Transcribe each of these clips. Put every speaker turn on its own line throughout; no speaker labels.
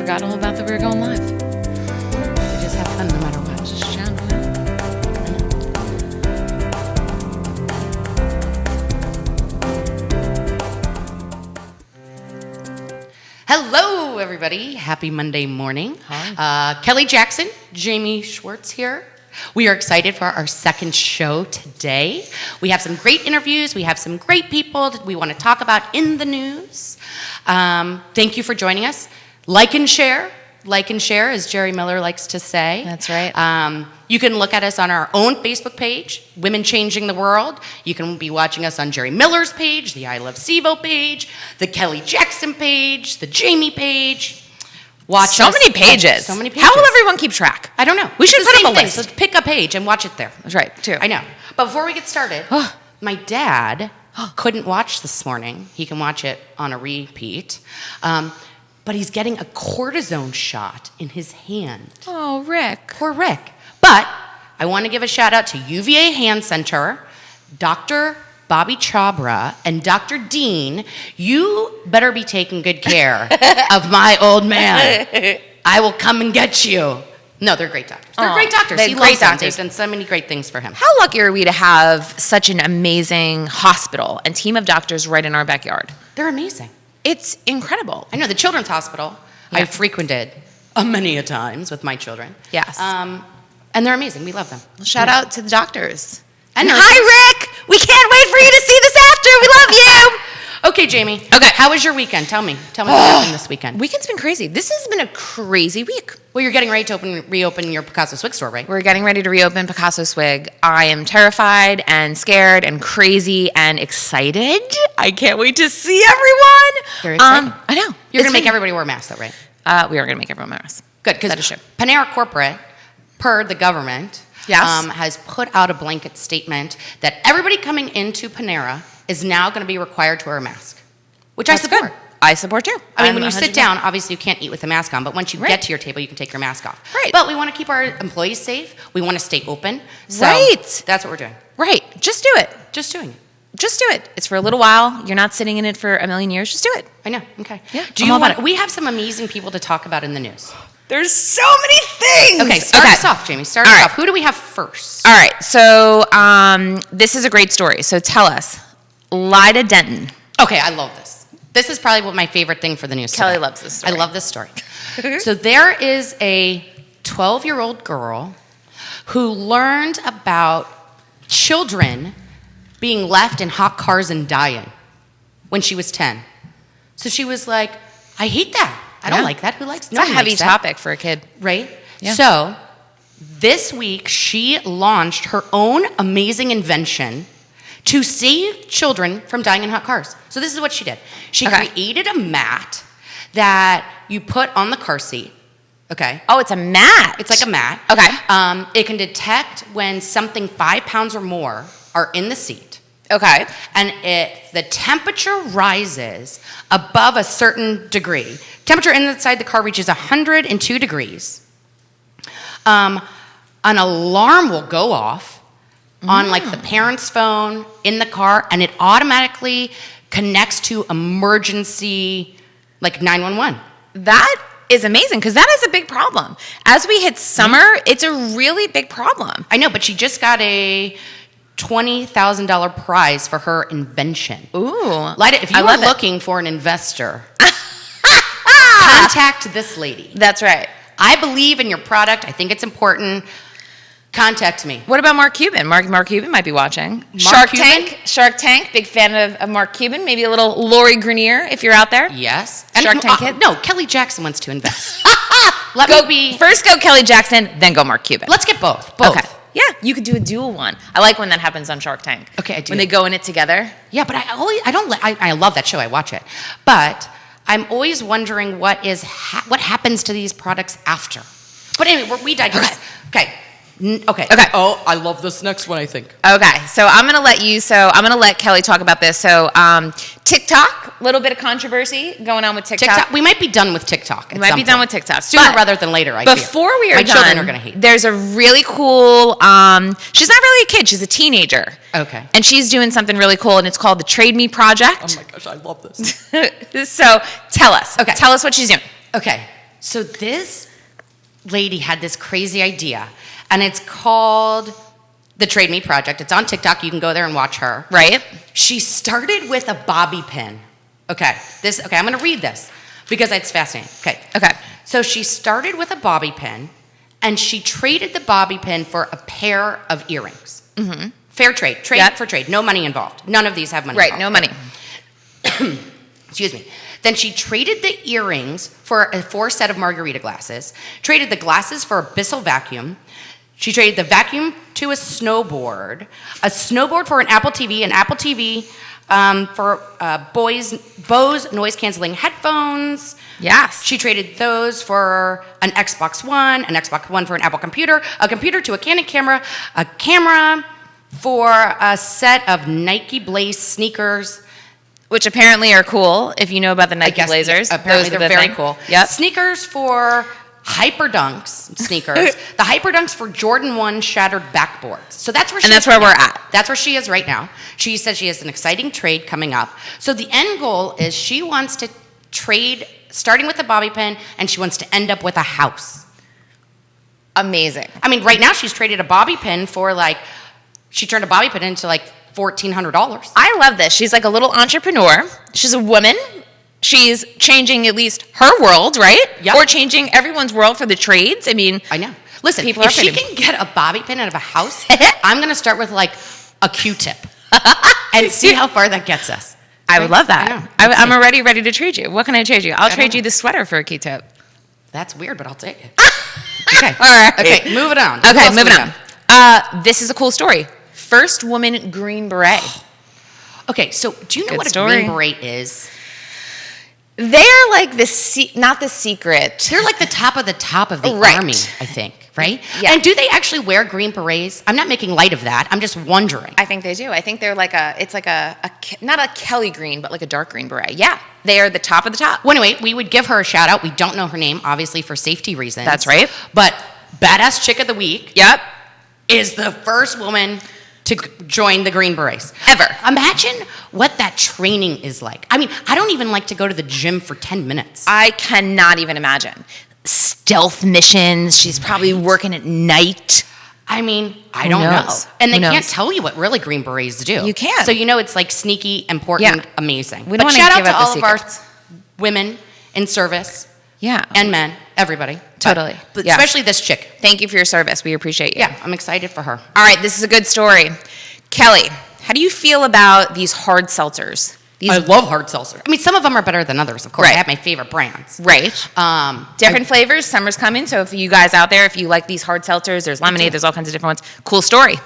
forgot all about that we were going live. We just have fun no matter what. Just shout away. Hello, everybody. Happy Monday morning.
Hi.
Kelly Jackson, Jamie Schwartz here. We are excited for our second show today. We have some great interviews. We have some great people that we want to talk about in the news. Thank you for joining us. Like and share, as Jerry Miller likes to say.
That's right.
You can look at us on our own Facebook page, Women Changing the World. You can be watching us on Jerry Miller's page, the I Love CVille page, the Kelly Jackson page, the Jamie page. Watch
so
us.
many pages.
So many pages.
How will everyone keep track?
I don't know.
We should put up a list.
So pick a page and watch it there.
That's right, too.
I know. But before we get started, my dad couldn't watch this morning. He can watch it on a repeat. But he's getting a cortisone shot in his hand.
Oh, Rick.
Poor Rick. But I want to give a shout out to UVA Hand Center, Dr. Bobby Chabra, and Dr. Dean. You better be taking good care of my old man. I will come and get you. No, they're great doctors. They're great doctors.
They're
He
great
loves them.
doctors.
They've done so many great things for him.
How lucky are we to have such an amazing hospital and team of doctors right in our backyard?
They're amazing.
It's incredible.
I know the Children's Hospital
Yeah.
I've frequented many a times with my children.
Yes.
And they're amazing. We love them.
Shout out to the doctors.
And
Hi,
nurses.
Rick. We can't wait for you to see this after. We love you.
Okay, Jamie.
Okay.
How was your weekend? Tell me. Tell me what happened this weekend.
Weekend's been crazy. This has been a crazy week.
Well, you're getting ready to reopen your Picasso Swig store, right?
We're getting ready to reopen Picasso Swig. I am terrified and scared and crazy and excited. I can't wait to see everyone.
Very exciting.
I know.
You're going to make everybody wear masks, though, right?
We are going to make everyone wear masks.
Good,
That is
because
true.
Panera Corporate, per the government,
Yes.
has put out a blanket statement that everybody coming into Panera is now going to be required to wear a mask, which
That's
I support.
good. I support too.
I mean,
I'm
when you
100%.
sit down, obviously you can't eat with a mask on, but once you
Right.
get to your table, you can take your mask off.
Right.
But we want to keep our employees safe. We want to stay open. So
Right.
that's what we're doing.
Right. Just do it.
Just doing it.
Just do it. It's for a little while. You're not sitting in it for a million years. Just do it.
I know. Okay.
Yeah,
Do
I'm
you
all about
want?
it.
We have some amazing people to talk about in the news.
There's so many things.
Okay, start us off, Jamie. Start
All
us
right.
off. Who do we have first?
All right. So this is a great story. So tell us, Lyda Denton.
Okay, I love this. This is probably my favorite thing for the news.
Kelly
today.
loves this story.
I love this story. So there is a 12-year-old girl who learned about children being left in hot cars and dying when she was 10. So she was like, I hate that. I don't
Yeah.
like that. Who likes
It's a heavy topic for a kid.
Right?
Yeah.
So this week, she launched her own amazing invention to save children from dying in hot cars. So this is what she did. She
Okay.
created a mat that you put on the car seat. Okay.
Oh, it's a mat.
It's like a mat.
Okay.
It can detect when something 5 pounds or more are in the seat.
Okay.
And if the temperature rises above a certain degree, temperature inside the car reaches 102 degrees, an alarm will go off on like the parent's phone in the car, and it automatically connects to emergency, like 911.
That is amazing because that is a big problem. As we hit summer, it's a really big problem.
I know, but she just got a $20,000 prize for her invention.
Ooh.
Lyda, if you
I
are
love it.
looking for an investor, contact this lady.
That's right.
I believe in your product. I think it's important. Contact me.
What about Mark Cuban? Mark Cuban might be watching.
Mark Cuban?
Shark Tank. Big fan of Mark Cuban. Maybe a little Lori Greiner if you're out there.
Yes.
Shark Tank kid?
No, Kelly Jackson wants to invest.
First go Kelly Jackson, then go Mark Cuban.
Let's get both. Both.
Okay. Yeah, you could do a dual one. I like when that happens on Shark Tank.
Okay, I do.
When they go in it together.
Yeah, but I love that show. I watch it. But I'm always wondering what happens to these products after. But anyway, we digress. Okay. Okay. Oh, I love this next one, I think.
Okay, so I'm gonna let Kelly talk about this. So TikTok, a little bit of controversy going on with TikTok.
We might be done with TikTok.
We might be done with TikTok
sooner rather than later. I
before
fear.
we are
my
done,
children are gonna hate.
There's a really cool. She's not really a kid; she's a teenager.
Okay.
And she's doing something really cool, and it's called the Trade Me Project.
Oh my gosh, I love this.
So tell us.
Okay.
Tell us what she's doing.
Okay. So this lady had this crazy idea, and it's called the Trade Me Project. It's on TikTok. You can go there and watch her.
Right.
She started with a bobby pin. Okay, I'm going to read this because it's fascinating. Okay. So she started with a bobby pin, and she traded the bobby pin for a pair of earrings. Mm-hmm. Fair trade. Trade for trade. No money involved. None of these have money involved.
Right, no money.
Excuse me. Then she traded the earrings for a 4-set of margarita glasses, traded the glasses for a Bissell vacuum. She traded the vacuum to a snowboard for an Apple TV for Bose noise-canceling headphones.
Yes.
She traded those for an Xbox One for an Apple computer, a computer to a Canon camera, a camera for a set of Nike Blaze sneakers.
Which apparently are cool if you know about the Nike Blazers.
Apparently they're very cool.
Yep.
Sneakers for Hyperdunks sneakers. The Hyperdunks for Jordan 1 shattered backboards. So that's where she is.
And that's where we're at.
That's where she is right now. She said she has an exciting trade coming up. So the end goal is she wants to trade starting with the bobby pin, and she wants to end up with a house.
Amazing.
I mean, right now she's traded a bobby pin for she turned a bobby pin into $1,400.
I love this. She's like a little entrepreneur. She's a woman. She's changing at least her world, right?
Yep.
Or changing everyone's world for the trades. I mean,
I know. Listen,
people
if she can get a bobby pin out of a house, I'm going to start with a Q-tip and see how far that gets us.
I would love that. I'm already ready to trade you. What can I trade you? I'll trade
know.
you the sweater for a Q-tip.
That's weird, but I'll take it. Okay.
All right.
Okay, moving on.
Okay, moving on. This is a cool story. First woman Green Beret.
Okay, so do you know what
story.
a Green Beret is?
They're like not the secret.
They're like the top of the
Right.
army, I think, right?
Yeah.
And do they actually wear green berets? I'm not making light of that. I'm just wondering.
I think they do. I think they're it's like not a Kelly green, but like a dark green beret. Yeah, they are the top of the top.
Well, anyway, we would give her a shout out. We don't know her name, obviously, for safety reasons.
That's right.
But Badass Chick of the Week
Yep.
is the first woman to join the Green Berets.
Ever.
Imagine what that training is like. I mean, I don't even like to go to the gym for 10 minutes.
I cannot even imagine. Stealth missions. She's probably working at night.
I mean, I
Who
don't know.
knows?
And they
Who
can't
knows?
tell you what really Green Berets do.
You can't.
So it's sneaky, important,
Yeah.
amazing.
We don't
But
wanna
shout out
give
to
out the
all of our
secrets.
women in service
Yeah.
and men, everybody.
Totally.
But
Yeah.
especially this chick.
Thank you for your service. We appreciate you.
Yeah, I'm excited for her.
All right, this is a good story. Kelly, how do you feel about these hard seltzers?
I love hard seltzer. I mean, some of them are better than others, of course.
Right.
I have my favorite brands.
Right. Different flavors. Summer's coming, so if you guys out there, if you like these hard seltzers, there's lemonade, there's all kinds of different ones. Cool story.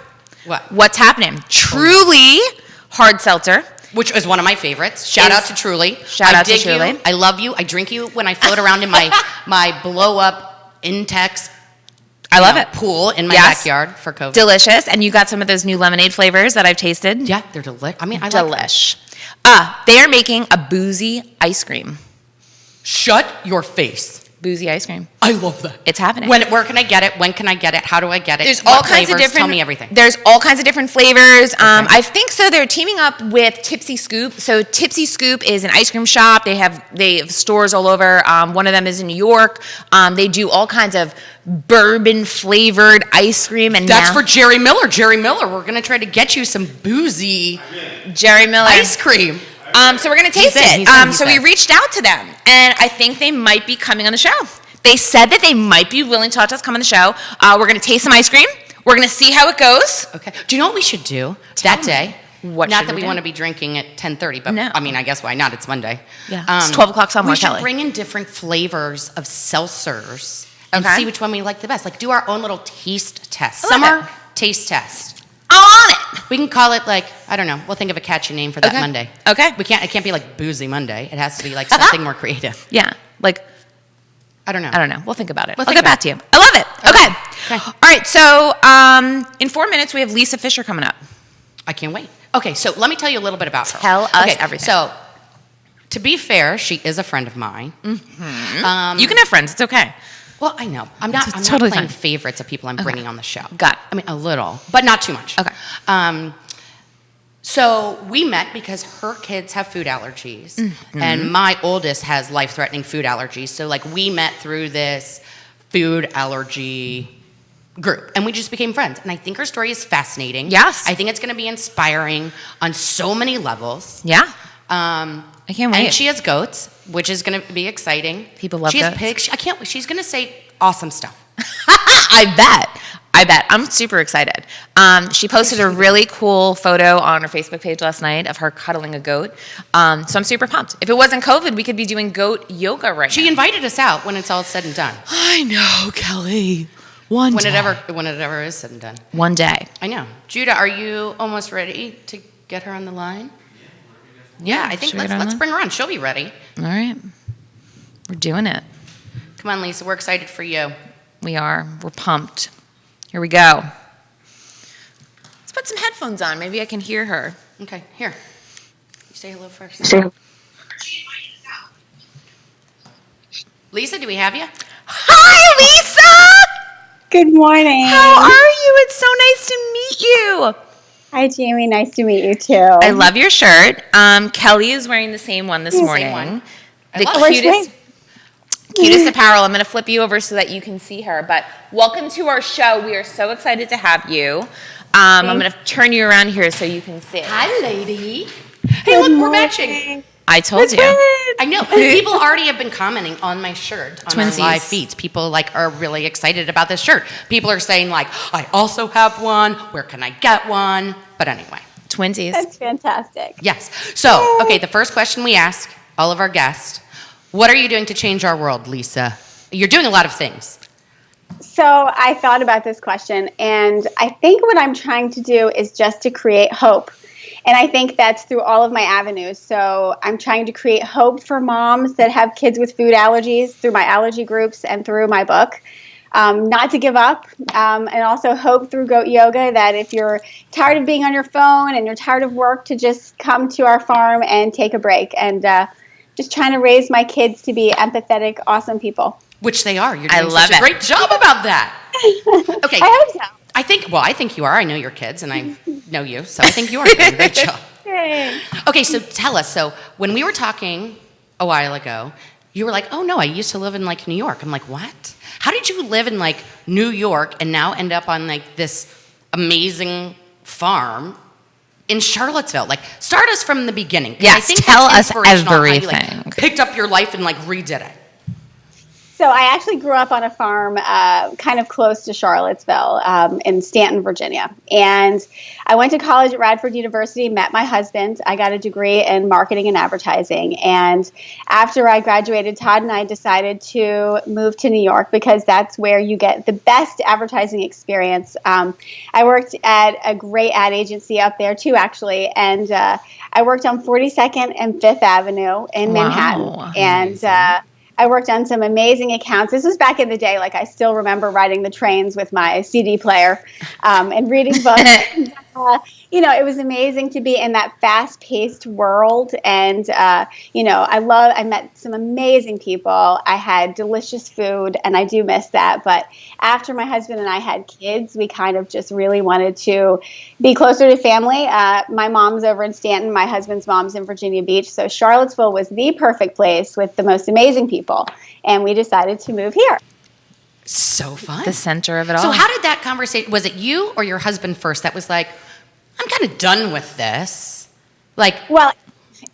What?
What's happening? Truly hard seltzer.
Which is one of my favorites. Shout out to Truly.
Shout out to
dig
Truly.
You. I love you. I drink you when I float around in my blow-up Intex
I love it.
pool in my
Yes.
backyard for COVID.
Delicious. And you got some of those new lemonade flavors that I've tasted.
Yeah, they're delicious. I mean, I like them.
Delish. They are making a boozy ice cream.
Shut your face.
Boozy ice cream.
I love that.
It's happening.
Where can I get it? When can I get it? How do I get it?
There's
What
all kinds of
flavors?
different.
Tell me everything.
There's all kinds of different flavors. I think so. They're teaming up with Tipsy Scoop. So Tipsy Scoop is an ice cream shop. They have stores all over. One of them is in New York. They do all kinds of bourbon flavored ice cream, and
That's
now,
for Jerry Miller. Jerry Miller, we're gonna try to get you some boozy
Jerry Miller
ice cream.
So we're gonna taste
He's in,
it.
he's in, he
So we
said.
reached out to them, and I think they might be coming on the show. They said that they might be willing to let us come on the show. We're gonna taste some ice cream. We're gonna see how it goes.
Okay. Do you know what we should do that day?
What
Not
should
that
we
we
do?
want to be drinking at 10:30, but
No.
I mean, I guess why not? It's Monday.
Yeah. It's 12 o'clock somewhere,
We should
Kelly.
bring in different flavors of seltzers and
Okay.
see which one we like the best. Like do our own little taste test.
I love
Summer taste test.
I'm on it.
We can call it I don't know. We'll think of a catchy name for that
Okay.
Monday.
Okay.
It can't be like Boozy Monday. It has to be like something more creative.
Yeah.
I don't know.
I don't know. We'll think about it.
We'll
I'll
think
get back
about
to you. I love it. Okay.
Okay.
All right. So in 4 minutes, we have Lisa Fischer coming up.
I can't wait. Okay, so let me tell you a little bit about her.
Tell us everything.
So, to be fair, she is a friend of mine.
Mm-hmm. You can have friends. It's okay.
Well, I know. I'm not
totally
playing
fine.
favorites of people I'm bringing on the show.
Got it.
I mean, a little, but not too much.
Okay.
So we met because her kids have food allergies, and my oldest has life-threatening food allergies. So like we met through this food allergy group, and we just became friends. And I think her story is fascinating.
Yes.
I think it's going to be inspiring on so many levels.
Yeah. I can't wait.
And she has goats, which is going to be exciting.
People love
She
goats.
has pigs. I can't wait. She's going to say awesome stuff.
I bet. I'm super excited. She posted a really cool photo on her Facebook page last night of her cuddling a goat. So I'm super pumped. If it wasn't COVID, we could be doing goat yoga right now.
She invited us out when it's all said and done.
I know, Kelly. When it
ever is said and done.
One day.
I know. Judah, are you almost ready to get her on the line? Yeah, I think let's bring her on. She'll be ready.
All right. We're doing it.
Come on, Lisa. We're excited for you.
We are. We're pumped. Here we go. Let's put some headphones on. Maybe I can hear her.
Okay, here. You say hello first. Lisa, do we have you?
Hi, Lisa!
Good morning.
How are you? It's so nice to meet you.
Hi, Jamie. Nice to meet you, too.
I love your shirt. Kelly is wearing the same one this morning.
One.
The cutest apparel. I'm going to flip you over so that you can see her. But welcome to our show. We are so excited to have you. I'm going to turn you around here so you can see.
Hi, lady. Hey, look, we're matching.
I told you.
I know. People already have been commenting on my shirt on our
Twinsies.
live feeds. People are really excited about this shirt. People are saying I also have one. Where can I get one? But anyway.
Twinsies.
That's fantastic.
Yes. So, okay, the first question we ask all of our guests, what are you doing to change our world, Lisa? You're doing a lot of things.
So I thought about this question, and I think what I'm trying to do is just to create hope. And I think that's through all of my avenues. So I'm trying to create hope for moms that have kids with food allergies through my allergy groups and through my book. Not to give up, and also hope through goat yoga that if you're tired of being on your phone and you're tired of work, to just come to our farm and take a break. And just trying to raise my kids to be empathetic, awesome people.
Which they are. You're doing
love
such a great job about that. Okay.
I hope so.
I think you are. I know your kids, and I know you, so I think you are doing a great job.
Yay.
Okay, so tell us. So when we were talking a while ago, you were like, "Oh no, I used to live in New York." I'm like, "What? How did you live in New York and now end up on this amazing farm in Charlottesville?" Start us from the beginning. 'Cause
Yes,
I think
tell
that's
us
inspirational how you,
everything.
picked up your life and redid it.
So I actually grew up on a farm kind of close to Charlottesville in Stanton, Virginia. And I went to college at Radford University, met my husband. I got a degree in marketing and advertising. And after I graduated, Todd and I decided to move to New York because that's where you get the best advertising experience. I worked at a great ad agency up there too, actually. And I worked on 42nd and 5th Avenue in Manhattan. And I worked on some amazing accounts. This was back in the day. I still remember riding the trains with my CD player and reading books. It was amazing to be in that fast-paced world. And, I met some amazing people. I had delicious food, and I do miss that. But after my husband and I had kids, we kind of just really wanted to be closer to family. My mom's over in Stanton. My husband's mom's in Virginia Beach. So Charlottesville was the perfect place with the most amazing people. And we decided to move here.
So fun.
The center of it all.
So how did that conversation, was it you or your husband first that was like, I'm kind of done with this?
Well,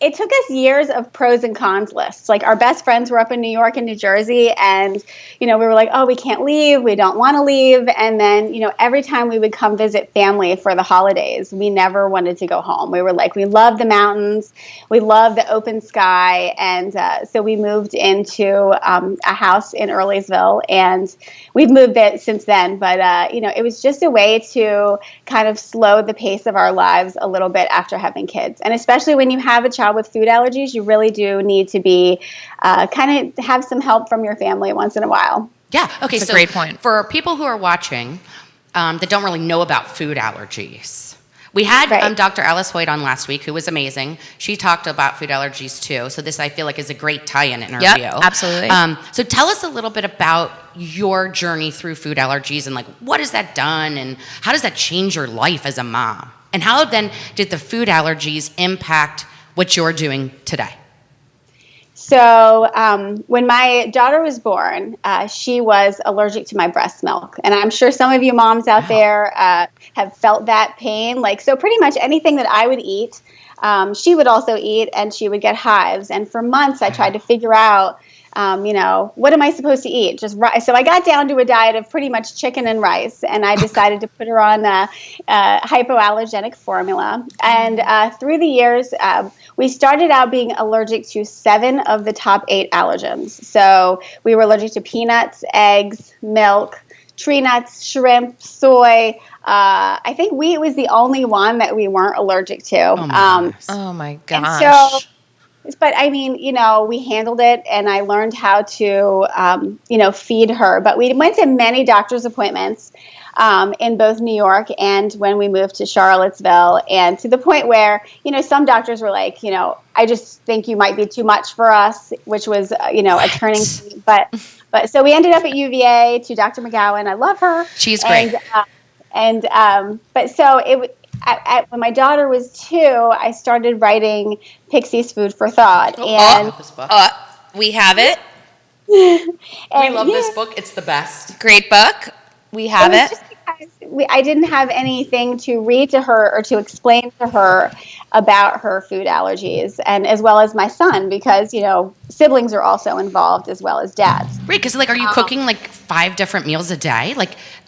it took us years of pros and cons lists. Our best friends were up in New York and New Jersey, and, we were like, oh, we can't leave. We don't want to leave. And then, every time we would come visit family for the holidays, we never wanted to go home. We were like, we love the mountains. We love the open sky. And so we moved into a house in Earlysville, and we've moved it since then. But, it was just a way to kind of slow the pace of our lives a little bit after having kids. And especially when you have a child with food allergies, you really do need to be kind of have some help from your family once in a while.
Yeah. Okay.
That's
so
a great point.
For people who are watching that don't really know about food allergies, we had Dr. Alice Hoyt on last week, who was amazing. She talked about food allergies too. So this, I feel like, is a great tie-in interview.
Yep, absolutely.
So tell us a little bit about your journey through food allergies and what has that done and how does that change your life as a mom? And how then did the food allergies impact what you're doing today?
So when my daughter was born, she was allergic to my breast milk. And I'm sure some of you moms out there have felt that pain. Like, so pretty much anything that I would eat, she would also eat, and she would get hives. And for months, I tried to figure out, what am I supposed to eat? Just rice. So I got down to a diet of pretty much chicken and rice, and I decided to put her on a hypoallergenic formula. And through the years, we started out being allergic to 7 of the top 8 allergens. So we were allergic to peanuts, eggs, milk, tree nuts, shrimp, soy. I think wheat was the only one that we weren't allergic to.
Oh my gosh.
And so, but I mean, we handled it, and I learned how to, feed her. But we went to many doctor's appointments in both New York and when we moved to Charlottesville, and to the point where, some doctors were like, I just think you might be too much for us, which was, a turning point. But so we ended up at UVA to Dr. McGowan. I love her.
She's great.
But so when my daughter was 2, I started writing Pixie's Food for Thought. And
this book.
We have it.
We love this book. It's the best.
Great book. We have it.
Just because I didn't have anything to read to her or to explain to her about her food allergies, and as well as my son, because, siblings are also involved as well as dads.
Right, because are you cooking 5 different meals a day?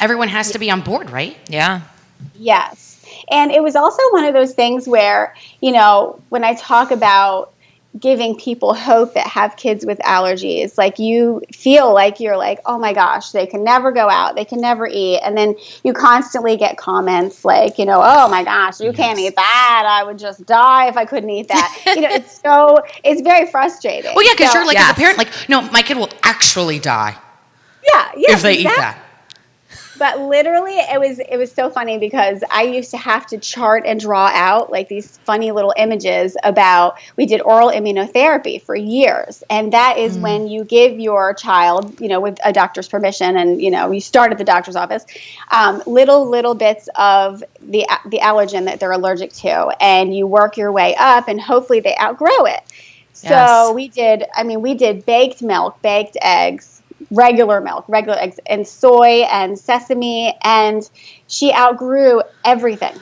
Everyone has to be on board, right?
Yeah.
Yes. And it was also one of those things where, when I talk about giving people hope that have kids with allergies, you feel like you're like, oh my gosh, they can never go out, they can never eat. And then you constantly get comments like, oh my gosh, you can't eat that. I would just die if I couldn't eat that. It's very frustrating.
Well, yeah, because you're as a parent, no, my kid will actually die.
Yeah,
if they eat that.
But literally, it was so funny because I used to have to chart and draw out these funny little images about, we did oral immunotherapy for years. And that is when you give your child, with a doctor's permission, and, you start at the doctor's office, little bits of the allergen that they're allergic to. And you work your way up, and hopefully they outgrow it. So we did baked milk, baked eggs, regular milk, regular eggs, and soy and sesame, and she outgrew everything.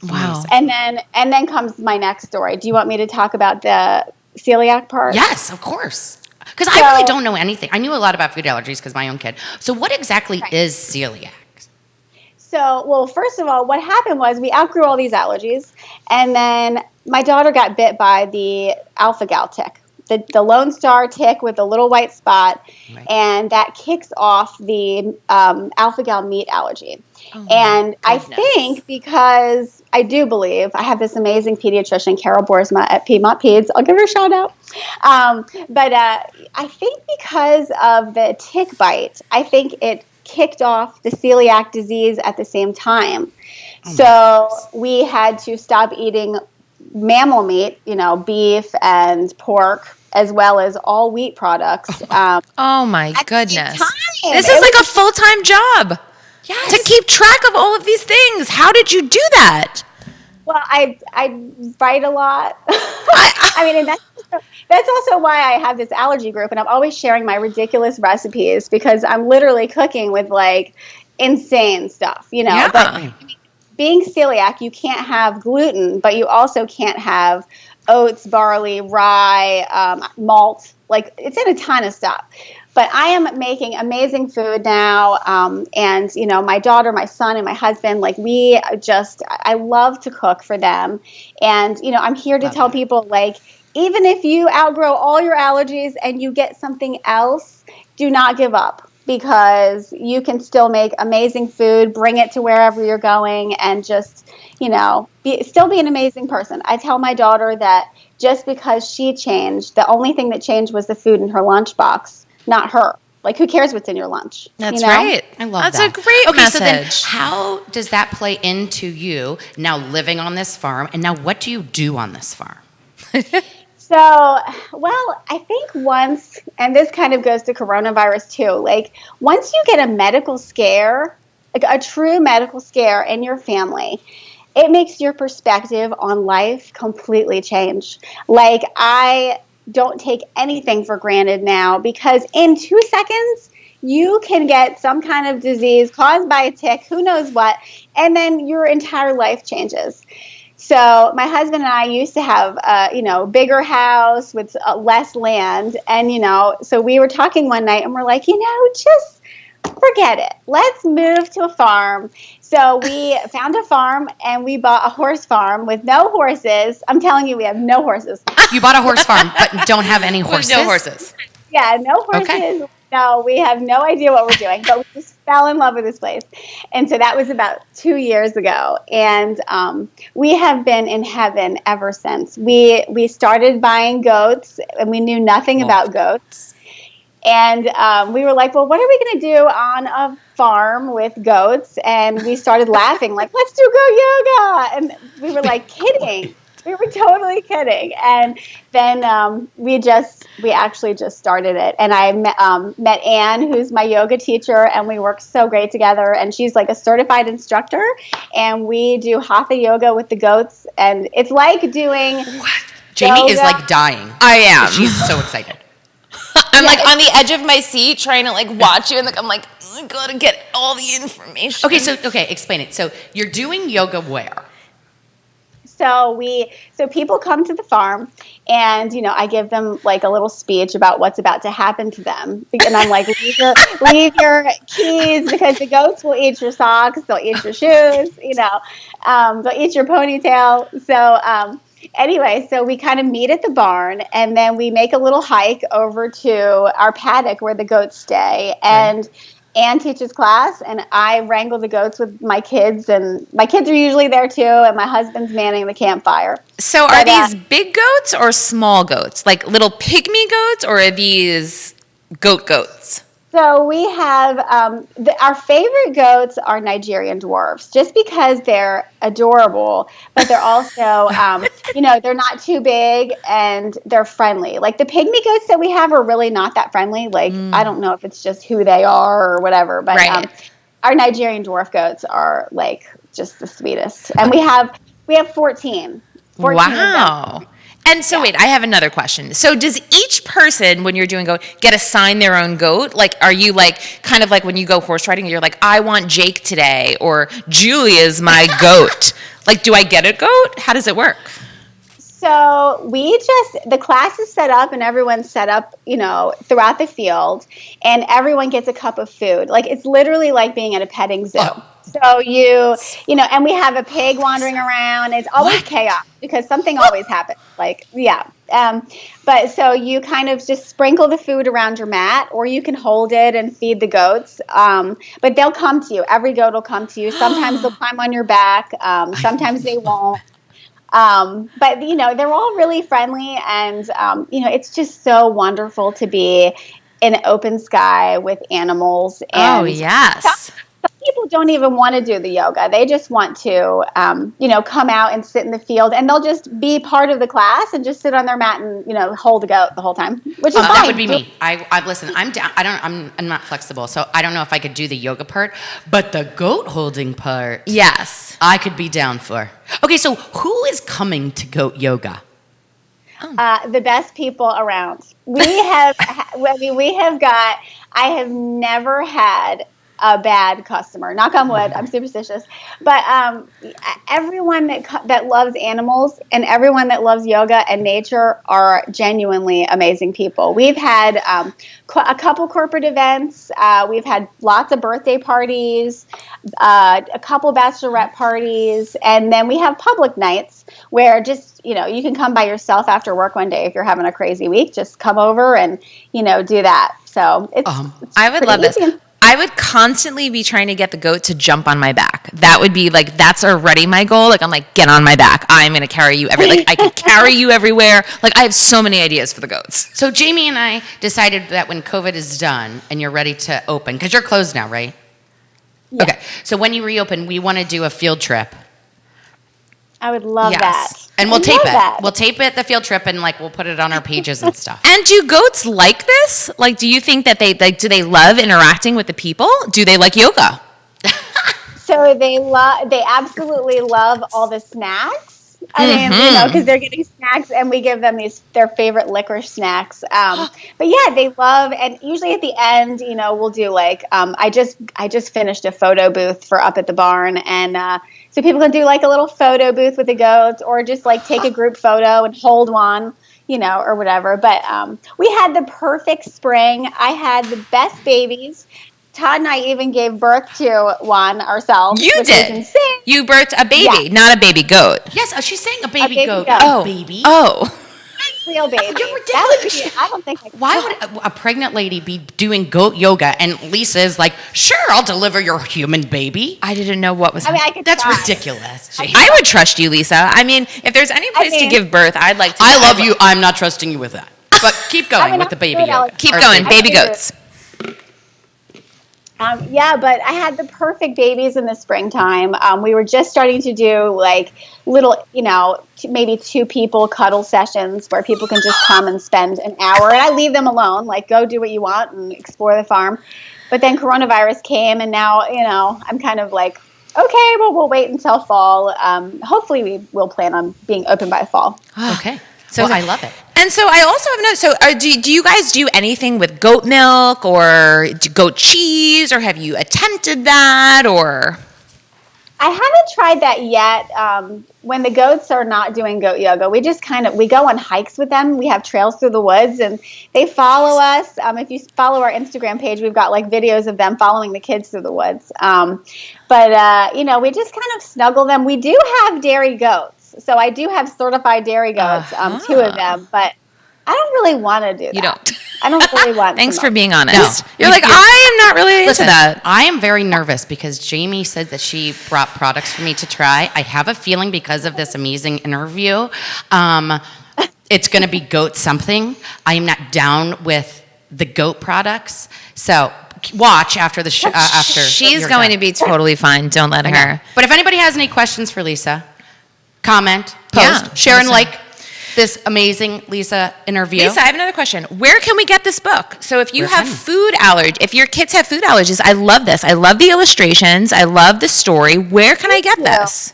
Wow.
And then comes my next story. Do you want me to talk about the celiac part?
Yes, of course. Because I really don't know anything. I knew a lot about food allergies because my own kid. So what exactly is celiac?
So, well, first of all, what happened was we outgrew all these allergies, and then my daughter got bit by the alpha-gal tick. The Lone Star tick with a little white spot, and that kicks off the alpha-gal meat allergy. And I think, because I do believe, I have this amazing pediatrician, Carol Boersma at Piedmont Peds. I'll give her a shout out. But I think because of the tick bite, I think it kicked off the celiac disease at the same time. So we had to stop eating mammal meat, beef and pork, as well as all wheat products.
Oh my goodness. This
It
is a full-time job.
Yes.
To keep track of all of these things. How did you do that?
Well, I write a lot. And that's also why I have this allergy group, and I'm always sharing my ridiculous recipes, because I'm literally cooking with insane stuff,
Yeah.
But being celiac, you can't have gluten, but you also can't have oats, barley, rye, malt. It's in a ton of stuff. But I am making amazing food now. And, my daughter, my son, and my husband, I love to cook for them. And, I'm here to tell people, even if you outgrow all your allergies and you get something else, do not give up, because you can still make amazing food, bring it to wherever you're going, and just, still be an amazing person. I tell my daughter that just because she changed, the only thing that changed was the food in her lunchbox, not her. Who cares what's in your lunch?
That's right.
I love
That's
that.
a great message.
So then how does that play into you now living on this farm, and now what do you do on this farm?
So, I think once, and this kind of goes to coronavirus too, once you get a medical scare, a true medical scare in your family, it makes your perspective on life completely change. Like, I don't take anything for granted now, because in 2 seconds, you can get some kind of disease caused by a tick, who knows what, and then your entire life changes. So my husband and I used to have a bigger house with less land, and so we were talking one night and we're like, just forget it. Let's move to a farm. So we found a farm and we bought a horse farm with no horses. I'm telling you, we have no horses.
You bought a horse farm, but don't have any horses?
No horses.
Yeah, no horses. Okay. No, we have no idea what we're doing, but we just fell in love with this place. And so that was about 2 years ago. And we have been in heaven ever since. We started buying goats, and we knew nothing about goats. And we were like, well, what are we going to do on a farm with goats? And we started laughing, like, let's do goat yoga. And we were like, kidding. We were totally kidding. And then we actually just started it. And I met Anne, who's my yoga teacher, and we work so great together. And she's like a certified instructor. And we do hatha yoga with the goats. And it's like doing
Jamie
yoga.
Is like dying.
I am.
She's so excited.
I'm like on the edge of my seat trying to like watch you, and like I'm like, I gotta get all the information.
Okay, explain it. So you're doing yoga where?
So people come to the farm, and I give them like a little speech about what's about to happen to them, and I'm like, leave your keys, because the goats will eat your socks, they'll eat your shoes, they'll eat your ponytail. So anyway, so we kind of meet at the barn, and then we make a little hike over to our paddock where the goats stay, and Anne teaches class, and I wrangle the goats with my kids, and my kids are usually there too, and my husband's manning the campfire.
So are these big goats or small goats? Like little pygmy goats, or are these goats?
So we have, our favorite goats are Nigerian dwarfs, just because they're adorable, but they're also, they're not too big, and they're friendly. Like the pygmy goats that we have are really not that friendly. Like, I don't know if it's just who they are or whatever, but our Nigerian dwarf goats are like just the sweetest. And we have 14. 14
wow.
of them.
And so wait, I have another question. So does each person, when you're doing goat, get assigned their own goat? Like, are you like, kind of like when you go horse riding, you're like, I want Jake today, or Julia's my goat. Like, do I get a goat? How does it work?
So the class is set up, and everyone's set up, throughout the field, and everyone gets a cup of food. Like, it's literally like being at a petting zoo. Oh. So and we have a pig wandering around. It's always chaos, because something always happens. Like, but so you kind of just sprinkle the food around your mat, or you can hold it and feed the goats. But they'll come to you. Every goat will come to you. Sometimes they'll climb on your back. Sometimes they won't. But they're all really friendly, and it's just so wonderful to be in an open sky with animals. And
oh, yes.
Some people don't even want to do the yoga. They just want to, come out and sit in the field, and they'll just be part of the class and just sit on their mat and, hold the goat the whole time, which is fine.
That would be me. I listen, I'm down. I'm not flexible, so I don't know if I could do the yoga part, but the goat holding part,
yes,
I could be down for. Okay, so who is coming to goat yoga?
The best people around. I have never had a bad customer. Knock on wood. I'm superstitious. But everyone that loves animals and everyone that loves yoga and nature are genuinely amazing people. We've had a couple corporate events. We've had lots of birthday parties, a couple bachelorette parties, and then we have public nights where just, you can come by yourself after work one day if you're having a crazy week. Just come over and, do that. So it's
I would love this. I would constantly be trying to get the goat to jump on my back. That would be like, that's already my goal. Like, I'm like, get on my back. I'm going to carry you I can carry you everywhere. Like, I have so many ideas for the goats.
So Jamie and I decided that when COVID is done and you're ready to open, because you're closed now, right? Yeah. Okay. So when you reopen, we want to do a field trip.
I would love that.
And we'll tape it. We'll tape it, the field trip, and we'll put it on our pages and stuff.
And do goats like this? Like, do you think that do they love interacting with the people? Do they like yoga?
So they absolutely love all the snacks. I mean, because they're getting snacks, and we give them their favorite licorice snacks. But yeah, they love, and usually at the end, we'll do like I just finished a photo booth for up at the barn, and so people can do like a little photo booth with the goats, or just like take a group photo and hold one, or whatever. But we had the perfect spring. I had the best babies. Todd and I even gave birth to one ourselves.
You did. You birthed a baby, not a baby goat.
Yes, she's saying a baby goat.
Oh,
baby.
Oh.
Real baby.
You're ridiculous.
I don't think.
Why would a pregnant lady be doing goat yoga? And Lisa is like, sure, I'll deliver your human baby.
I didn't know what was.
That's ridiculous.
I would trust you, Lisa. I mean, if there's any place to give birth, I'd like to.
I love you. I'm not trusting you with that. But keep going with the baby yoga.
Keep going, baby goats.
Yeah, but I had the perfect babies in the springtime. We were just starting to do like little, maybe 2 people cuddle sessions where people can just come and spend an hour. And I leave them alone, like go do what you want and explore the farm. But then coronavirus came, and now, I'm kind of like, okay, well, we'll wait until fall. Hopefully we will plan on being open by fall.
Okay. So I love it.
And so I also have noticed, do you guys do anything with goat milk or goat cheese, or have you attempted that, or?
I haven't tried that yet. When the goats are not doing goat yoga, we just we go on hikes with them. We have trails through the woods, and they follow us. If you follow our Instagram page, we've got like videos of them following the kids through the woods. But we just kind of snuggle them. We do have dairy goats. So I do have certified dairy goats, 2 of them, but I don't really want to do that.
You don't.
I don't really want.
Thanks for being honest.
No.
You're like, I am not really into that.
I am very nervous because Jamie said that she brought products for me to try. I have a feeling because of this amazing interview, it's going to be goat something. I am not down with the goat products. So watch after the show.
She's going to be totally fine. Don't let her.
But if anybody has any questions for Lisa, comment, post, share, and like this amazing Lisa interview.
Lisa, I have another question. Where can we get this book? So if you have if your kids have food allergies, I love this. I love the illustrations. I love the story. Where can I get this?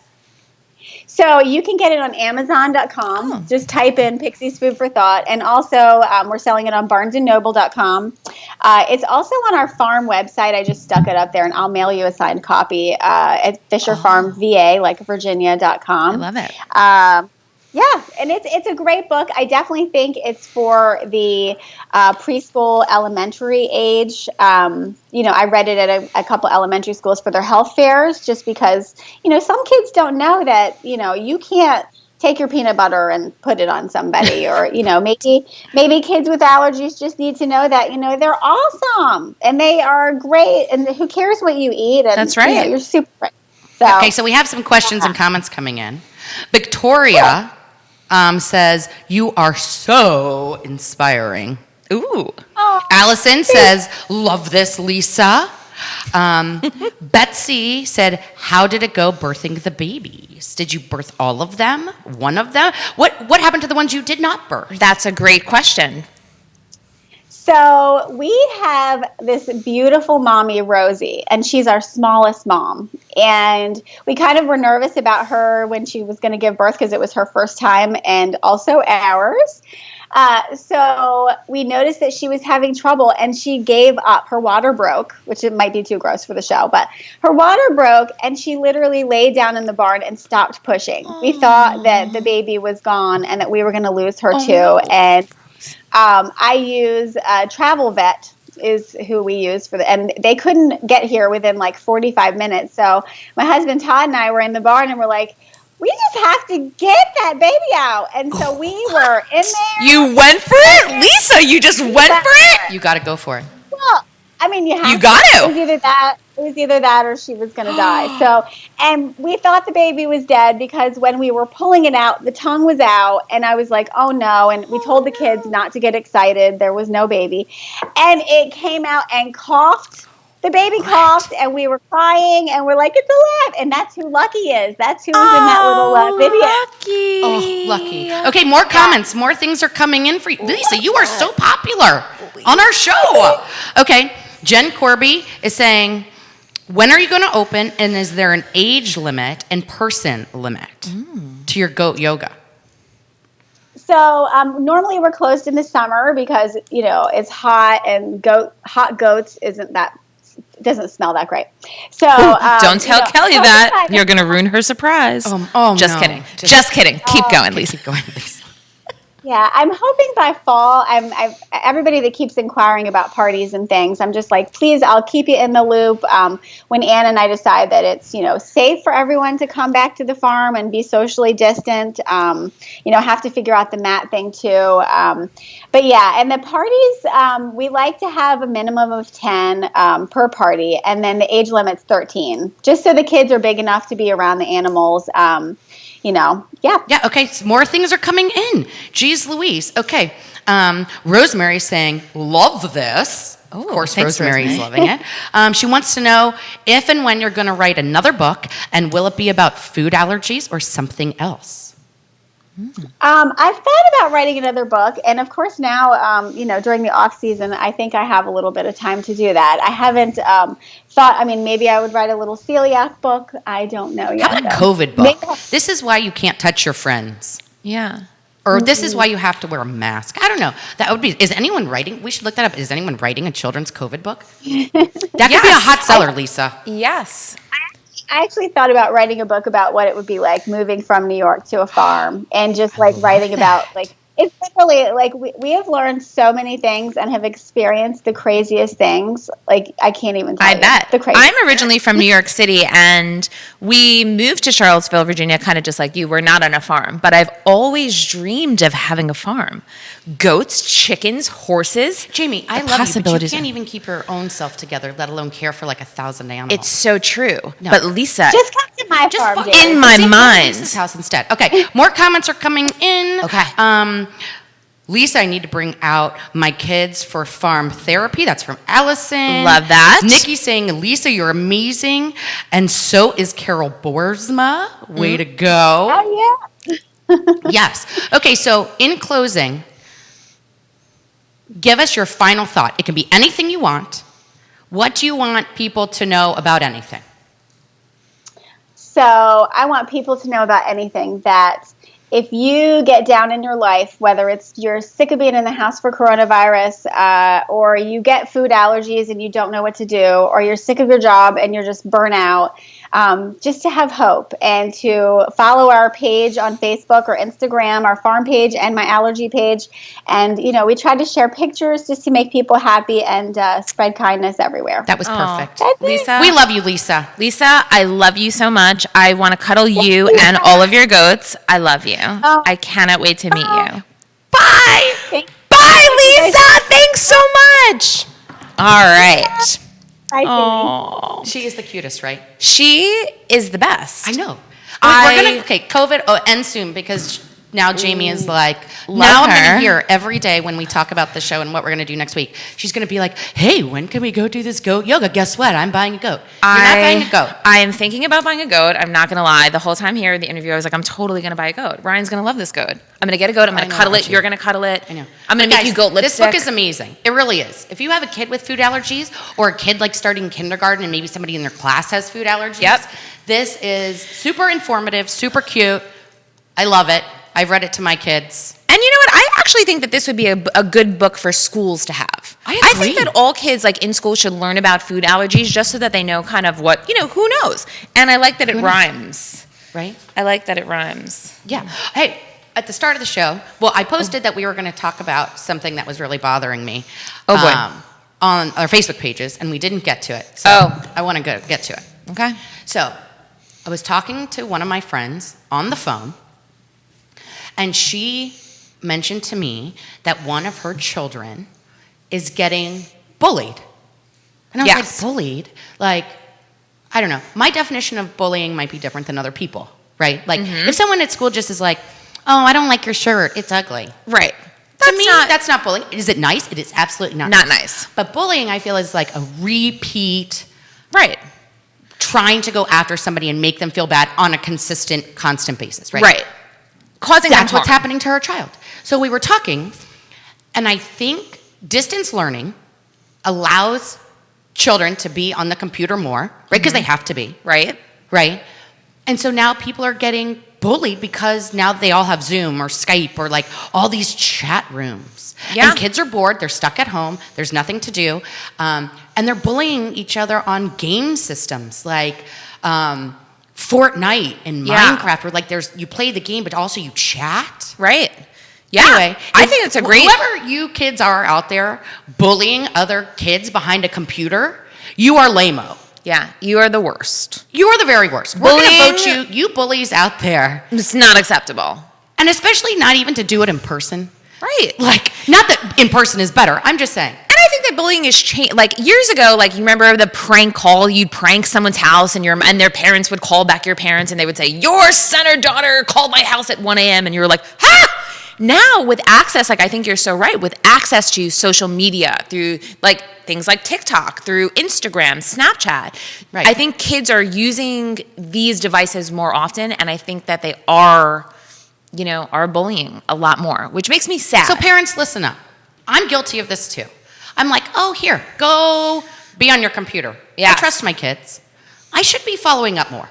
So you can get it on Amazon.com. Oh. Just type in Pixie's Food for Thought. And also we're selling it on BarnesandNoble.com. It's also on our farm website. I just stuck it up there, and I'll mail you a signed copy at Fischer Farm VA, like Virginia.com.
I love it.
Yeah, and it's a great book. I definitely think it's for the preschool, elementary age. I read it at a couple elementary schools for their health fairs, just because, some kids don't know that, you can't take your peanut butter and put it on somebody, or, maybe kids with allergies just need to know that, they're awesome and they are great, and who cares what you eat? And,
that's right.
You're super great.
Okay, so we have some questions and comments coming in. Victoria says, you are so inspiring.
Ooh.
Oh,
Allison says, love this, Lisa. Betsy said, how did it go birthing the babies? Did you birth all of them? One of them? What happened to the ones you did not birth?
That's a great question.
So we have this beautiful mommy, Rosie, and she's our smallest mom. And we kind of were nervous about her when she was going to give birth because it was her first time and also ours. So we noticed that she was having trouble, and she gave up. Her water broke, which it might be too gross for the show, but her water broke, and she literally laid down in the barn and stopped pushing. Aww. We thought that the baby was gone and that we were going to lose her too. And I use Travel Vet is who we use and they couldn't get here within like 45 minutes. So my husband Todd and I were in the barn, and we're like, we just have to get that baby out. And so we were in there.
You went for it? Lisa, you just went for it?
You got to go for it.
Well, I mean, you
got to.
It was either that or she was going to die. So, and we thought the baby was dead because when we were pulling it out, the tongue was out, and I was like, oh no. And we told the kids not to get excited. There was no baby. And it came out and coughed. The baby coughed, and we were crying, and we're like, it's alive. And that's who Lucky is. That's who was in that little video.
Lucky.
Oh, Lucky. Okay, more comments. More things are coming in for you. Lisa, you are so popular on our show. Okay, Jen Corby is saying, When are you going to open, and is there an age limit and person limit to your goat yoga?
So normally we're closed in the summer because it's hot, and hot goats doesn't smell that great. So
don't tell Kelly that. You're going to ruin her surprise. Just
no.
kidding. Just kidding. Keep going, Lisa.
Keep going, Lisa.
Yeah, I'm hoping by fall. Everybody that keeps inquiring about parties and things, I'm just like, please, I'll keep you in the loop. When Ann and I decide that it's safe for everyone to come back to the farm and be socially distant, have to figure out the mat thing too. But yeah, and the parties, we like to have a minimum of 10 per party, and then the age limit's 13, just so the kids are big enough to be around the animals.
Yeah, okay, so more things are coming in. Jeez Louise. Okay, Rosemary's saying, love this. Of course, Rosemary's loving it. She wants to know if and when you're going to write another book, and will it be about food allergies or something else?
I've thought about writing another book, and of course now, during the off season, I think I have a little bit of time to do that. I haven't thought. I mean, maybe I would write a little celiac book. I don't know yet.
How about a COVID book? This is why you can't touch your friends.
Yeah.
Or this is why you have to wear a mask. I don't know. That would be. Is anyone writing? We should look that up. Is anyone writing a children's COVID book? That could be a hot seller, Lisa.
Yes.
I actually thought about writing a book about what it would be like moving from New York to a farm, and just writing about it's literally we have learned so many things and have experienced the craziest things. I can't even tell you.
I bet.
The crazy.
I'm originally from New York City, and we moved to Charlottesville, Virginia, kind of just like you. We're not on a farm, but I've always dreamed of having a farm. Goats, chickens, horses.
Jamie, I love you, but you can't even keep your own self together, let alone care for 1,000 animals.
It's so true.
No.
But Lisa,
just come to my farm,
in my mind.
Lisa's house instead. Okay, more comments are coming in.
Okay.
Lisa, I need to bring out my kids for farm therapy. That's from Allison.
Love that.
Nikki saying, Lisa, you're amazing. And so is Carol Boersma. Way to go.
Oh, yeah.
Yes. Okay, so in closing, give us your final thought. It can be anything you want. What do you want people to know about anything?
So I want people to know about anything that if you get down in your life, whether it's you're sick of being in the house for coronavirus, or you get food allergies and you don't know what to do, or you're sick of your job and you're just burnt out, just to have hope and to follow our page on Facebook or Instagram, our farm page and my allergy page. And, we try to share pictures just to make people happy and spread kindness everywhere.
That was perfect.
Lisa.
We love you, Lisa.
Lisa, I love you so much. I want to cuddle you and all of your goats. I love you. I cannot wait to meet you. Bye. Bye, Lisa. Thanks so much. All right.
Bye,
She is the cutest, right?
She is the best.
I know. COVID ends soon because now Jamie is like, now I'm going to hear every day when we talk about the show and what we're going to do next week. She's going to be like, hey, when can we go do this goat yoga? Guess what? I'm buying a goat. You're not buying a goat.
I am thinking about buying a goat. I'm not going to lie. The whole time here in the interview, I was like, I'm totally going to buy a goat. Ryan's going to love this goat. I'm going to get a goat. I'm going to cuddle it. You're going to cuddle it.
I know.
I'm going to make you goat lipstick.
This book is amazing. It really is. If you have a kid with food allergies or a kid starting kindergarten and maybe somebody in their class has food allergies, this is super informative, super cute. I love it. I've read it to my kids.
And you know what? I actually think that this would be a good book for schools to have.
I
think that all kids in school should learn about food allergies just so that they know kind of what, who knows? And I like that it rhymes.
Right?
I like that it rhymes.
Yeah. Hey, at the start of the show, I posted that we were going to talk about something that was really bothering me.
Oh, boy.
On our Facebook pages, and we didn't get to it. So I want to get to it.
Okay.
So I was talking to one of my friends on the phone, and she mentioned to me that one of her children is getting bullied. And I was like, bullied? I don't know. My definition of bullying might be different than other people, right? If someone at school just is like, oh, I don't like your shirt, it's ugly.
Right.
To me, that's not bullying. Is it nice? It is absolutely not
nice.
But bullying, I feel, is like a repeat.
Right.
Trying to go after somebody and make them feel bad on a constant basis, right?
Right.
That's what's happening to her child. So we were talking, and I think distance learning allows children to be on the computer more, right? Because they have to be,
Right.
right? And so now people are getting bullied because now they all have Zoom or Skype or like all these chat rooms.
Yeah.
And kids are bored. They're stuck at home. There's nothing to do. And they're bullying each other on game systems like Fortnite and
Yeah.
Minecraft, where like you play the game, but also you chat.
Right. Yeah.
Anyway,
I think it's a great.
Whoever you kids are out there bullying other kids behind a computer, you are lame-o.
Yeah. You are the worst.
You are the very worst. We're going
Bullying-
to vote you bullies out there.
It's not acceptable.
And especially not even to do it in person.
Right.
Like, not that in person is better. I'm just saying.
And I think that bullying is changed. Like years ago, like you remember the prank call? You'd prank someone's house, and their parents would call back your parents, and they would say, "Your son or daughter called my house at 1 a.m." And you were like, "Ha!" Now with access, like I think you're so right, with access to social media through like things like TikTok, through Instagram, Snapchat,
Right.
I think kids are using these devices more often, and I think that they are bullying a lot more, which makes me sad.
So parents, listen up. I'm guilty of this too. I'm like, oh, here, go be on your computer.
Yes.
I trust my kids. I should be following up more.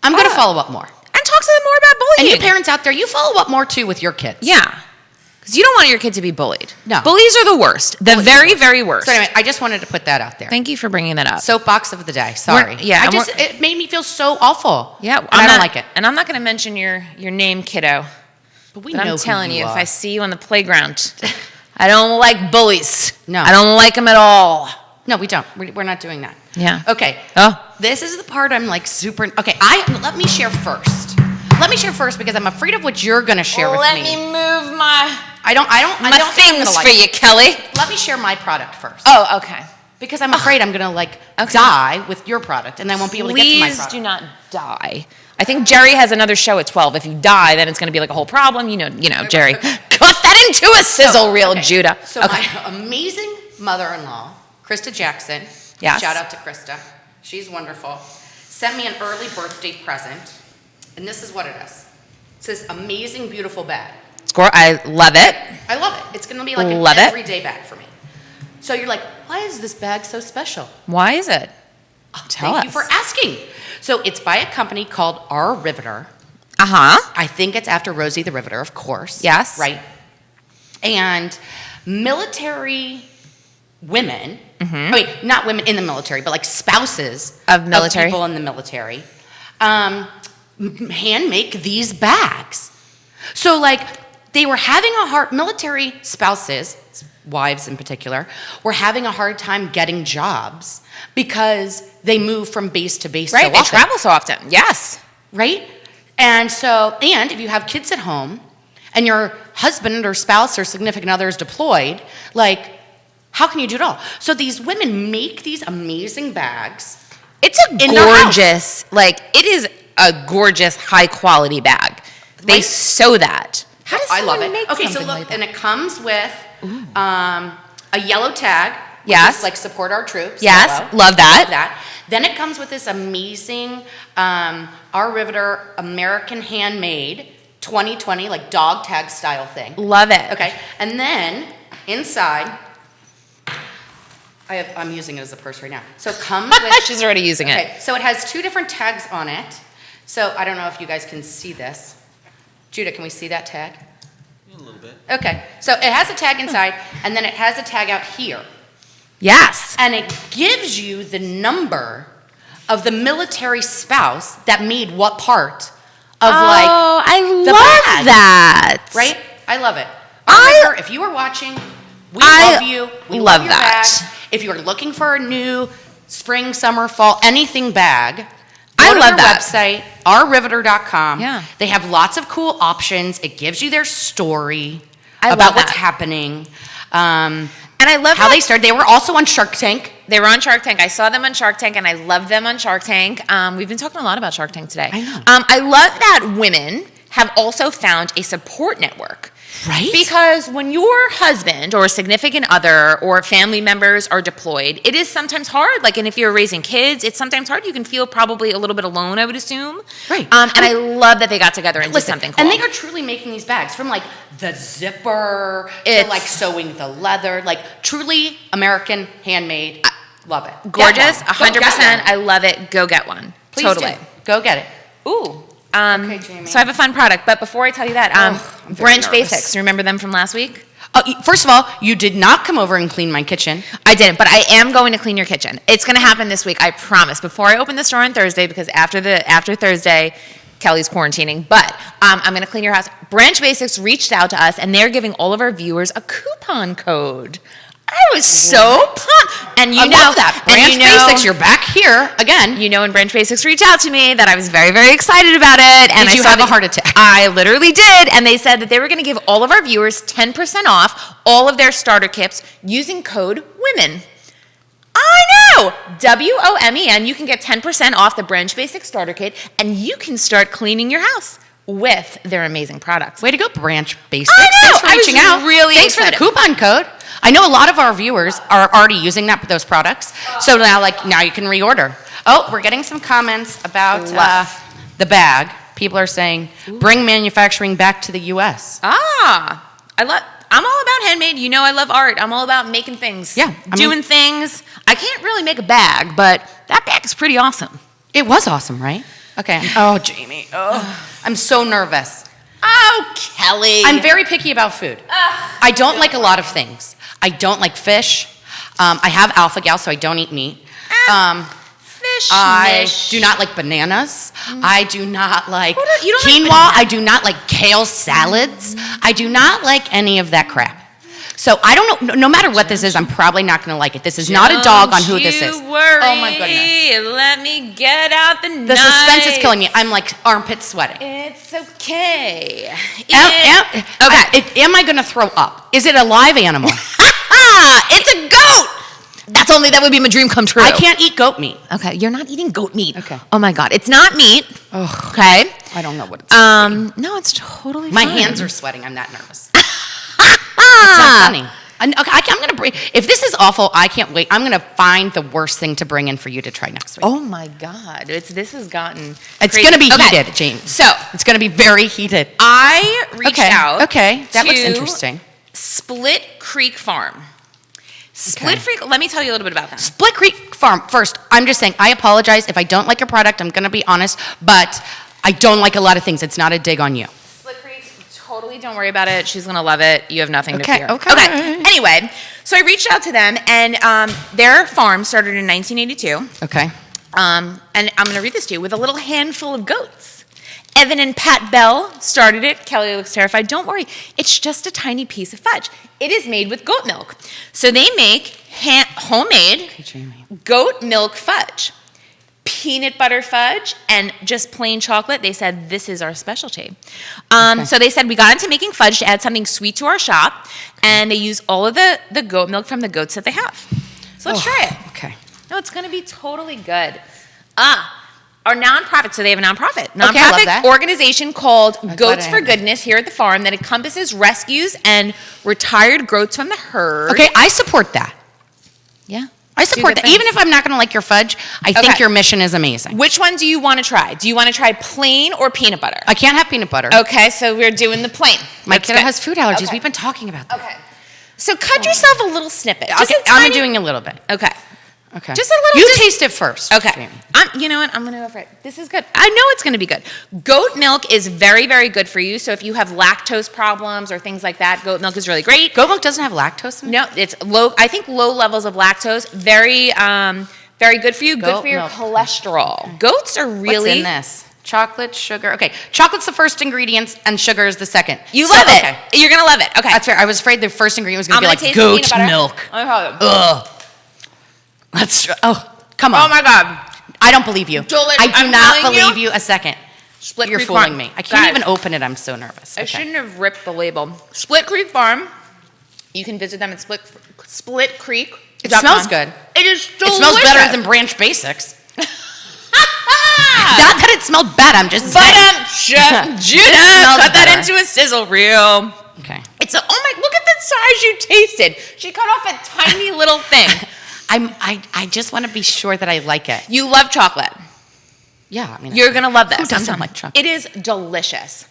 I'm going to follow up more.
And talk to them more about
And
bullying.
you parents out there, you follow up more too with your kids.
Yeah. Because you don't want your kid to be bullied.
No.
Bullies are the worst. The very, very worst.
So anyway, I just wanted to put that out there.
Thank you for bringing that up.
Soapbox of the day. Sorry.
Yeah,
It made me feel so awful.
Yeah.
And I don't like it.
And I'm not going to mention your name, kiddo.
But we
But
know
I'm telling
who
you, if
are.
I see you on the playground, I don't like bullies.
No.
I don't like them at all.
No, we don't. We're not doing that.
Yeah.
Okay.
Oh.
This is the part I'm like super. Okay. Let me share first. Let me share first because I'm afraid of what you're going to share with
Let
me.
me move my
I don't think I'm gonna
things
like
for
it.
you, Kelly.
Let me share my product first.
Oh, okay.
Because I'm afraid I'm gonna
Okay.
die with your product and I won't be able to get to my
Please
product.
do not die. I think Jerry has another show at 12. If you die, then it's going to be like a whole problem. You know, Jerry. Cut that into a sizzle reel,
okay.
Judah.
So
Okay.
my amazing mother-in-law, Krista Jackson.
Yes.
Shout out to Krista. She's wonderful. Sent me an early birthday present, and this is what it is. It's this amazing, beautiful bag.
I love it.
I love it. It's gonna be like
Love
an
it.
everyday bag for me. So you're like, why is this bag so special?
Why is it? Tell
Thank you
us.
for asking. So it's by a company called Our Riveter.
Uh-huh.
I think it's after Rosie the Riveter, of course.
Yes.
Right. And military women, I mean, not women in the military, but like spouses
Of military.
people in the military, hand make these bags. So like they were having a hard, military spouses, wives in particular, were having a hard time getting jobs because they move from base to base
Right.
so
They
often.
travel so often. Yes.
Right? And so, and if you have kids at home and your husband or spouse or significant other is deployed, like, how can you do it all? So these women make these amazing bags.
It's a
In their house.
gorgeous, it is a gorgeous, high quality bag. They
Like-
sew that. How does
I love
someone
it.
make
Okay, so
something
look,
like that?
and it comes with a yellow tag. which
Yes.
is like support our troops.
Yes,
yellow.
love that.
Love that. Then it comes with this amazing Our Riveter American handmade 2020 like dog tag style thing.
Love it.
Okay, and then inside, I'm using it as a purse right now. So it comes with.
She's already using it.
Okay, so it has two different tags on it. So I don't know if you guys can see this. Judah, can we see that tag?
A little bit.
Okay, so it has a tag inside, and then it has a tag out here.
Yes.
And it gives you the number of the military spouse that made what part of
I
the
love
bag.
that.
Right? I love it.
I-
River, if you are watching, we
I
love you. We
love
your
that.
bag. If you are looking for a new spring, summer, fall, anything bag,
I
go to
love
their
that.
website, ourriveter.com.
Yeah.
They have lots of cool options. It gives you their story
I love
about what's
that.
happening.
And I love
How they started. They were also on Shark Tank.
They were on Shark Tank. I saw them on Shark Tank, and I love them on Shark Tank. We've been talking a lot about Shark Tank today.
I know.
I love that women have also found a support network.
Right?
Because when your husband or significant other or family members are deployed, it is sometimes hard. And if you're raising kids, it's sometimes hard. You can feel probably a little bit alone, I would assume.
Right.
And I love that they got together and did something cool.
And they are truly making these bags from like the zipper to
It's-
like sewing the leather, like truly American handmade. Love it.
Gorgeous,
Get one.
100%. I love it. Go get one.
Please
totally.
do. Go get it.
Ooh.
Okay, Jamie.
So I have a fun product, but before I tell you that,
I'm very
Brunch
nervous.
Basics. Remember them from last week?
First of all, you did not come over and clean my kitchen.
I didn't, but I am going to clean your kitchen. It's going to happen this week, I promise. Before I open the store on Thursday, because after Thursday, Kelly's quarantining. But I'm going to clean your house. Brunch Basics reached out to us, and they're giving all of our viewers a coupon code. I was so pumped. And
I love that. Branch Basics, you're back here again.
You know, when Branch Basics reached out to me, that I was very, very excited about it. And
Did you have a heart attack?
I literally did. And they said that they were going to give all of our viewers 10% off all of their starter kits using code WOMEN. I know! WOMEN. You can get 10% off the Branch Basics starter kit, and you can start cleaning your house with their amazing products.
Way to go, Branch Basics.
I know.
Thanks for reaching out.
Really
Thanks
excited.
for the coupon code. I know a lot of our viewers are already using those products. So now you can reorder. Oh, we're getting some comments about the bag. People are saying, bring manufacturing back to the U.S.
I'm all about handmade. You know I love art. I'm all about making things.
Yeah.
Doing things. I can't really make a bag, but that bag is pretty awesome.
It was awesome, right? Okay. Oh, Jamie. Oh, I'm so nervous.
Oh, Kelly.
I'm very picky about food. I don't like a lot of things. I don't like fish. I have alpha-gal, so I don't eat meat.
Fish.
I do not like bananas. I do not like
You don't
quinoa.
like
I do not like kale salads. I do not like any of that crap. So I don't know. No matter what this is, I'm probably not going to like it. This is not a dog on who this is.
Worry.
Oh my goodness.
Let me get out the
The suspense is killing me. I'm like armpit sweating.
It's okay.
Am I going to throw up? Is it a live animal?
It's a goat. That would be my dream come true.
I can't eat goat meat.
Okay, you're not eating goat meat.
Okay.
Oh my God, it's not meat.
Ugh.
Okay.
I don't know what it's.
No, it's totally
My
fine.
hands are sweating. I'm that nervous. It's not funny. I'm gonna bring. If this is awful, I can't wait. I'm gonna find the worst thing to bring in for you to try next week.
Oh my God, this has gotten.
It's
crazy.
gonna be
Okay,
heated, James.
So
it's gonna be very heated.
I reached out.
Okay, that looks
to
interesting.
Split Creek Farm. Split Creek. Let me tell you a little bit about them.
Split Creek Farm. First, I'm just saying. I apologize if I don't like your product. I'm gonna be honest, but I don't like a lot of things. It's not a dig on you.
Split Creek, totally don't worry about it. She's gonna love it. You have nothing to fear.
Okay.
Anyway, so I reached out to them, and their farm started in 1982.
Okay.
And I'm gonna read this to you with a little handful of goats. Evan and Pat Bell started it. Kelly looks terrified. Don't worry. It's just a tiny piece of fudge. It is made with goat milk. So they make homemade goat milk fudge, peanut butter fudge, and just plain chocolate. They said, this is our specialty. So they said, we got into making fudge to add something sweet to our shop, and they use all of the goat milk from the goats that they have. So let's try it.
Okay.
No, it's going to be totally good. Our nonprofit, so they have a nonprofit
I love that.
organization called
glad
Goats
I
for
have
Goodness here at the farm that encompasses rescues and retired goats from the herd.
Okay, I support that.
Yeah.
I support that. Even if I'm not going to like your fudge, I think your mission is amazing.
Which one do you want to try? Do you want to try plain or peanut butter?
I can't have peanut butter.
Okay, so we're doing the plain.
My
That's
kiddo
good.
has food allergies.
Okay.
We've been talking about that.
Okay. So cut yourself a little snippet. Just
Okay,
a tiny-
I'm doing a little bit.
Okay.
Okay.
Just a little.
You
just-
taste it first.
Okay.
Jamie.
You know what? I'm going to go for it. This is good. I know it's going to be good. Goat milk is very, very good for you. So if you have lactose problems or things like that, goat milk is really great.
Goat milk doesn't have lactose in it?
No, it's low. I think low levels of lactose. Very, very good for you. Good
Goat
for your
milk.
cholesterol. Goats are really.
What's in this? Chocolate, sugar. Okay, chocolate's the first ingredient and sugar is the second.
You
So,
love it.
okay.
You're going to love it. Okay.
That's fair. I was afraid the first ingredient was going
I'm
to be
gonna
like
taste the
goat
peanut butter.
milk.
I'm gonna have it.
Ugh. Let's try. Oh, come on.
Oh my God.
I don't believe you.
Joel,
I do
I'm
not
telling
believe
you.
you a second.
Split
You're
Creek
fooling
Farm.
me. I can't
Guys,
even open it. I'm so nervous.
I
Okay.
shouldn't have ripped the label. Split Creek Farm. You can visit them at Split Creek.
It smells good.
It is
It
delicious.
smells better than Branch Basics. Not that it smelled bad. I'm just
But
saying.
Judah, cut that
better.
into a sizzle reel.
Okay.
It's a, oh my, look at the size you tasted. She cut off a tiny little thing.
I just want to be sure that I like it.
You love chocolate.
Yeah, I mean,
You're going to love this.
Who doesn't
I'm
like
telling
chocolate?
you. It is delicious.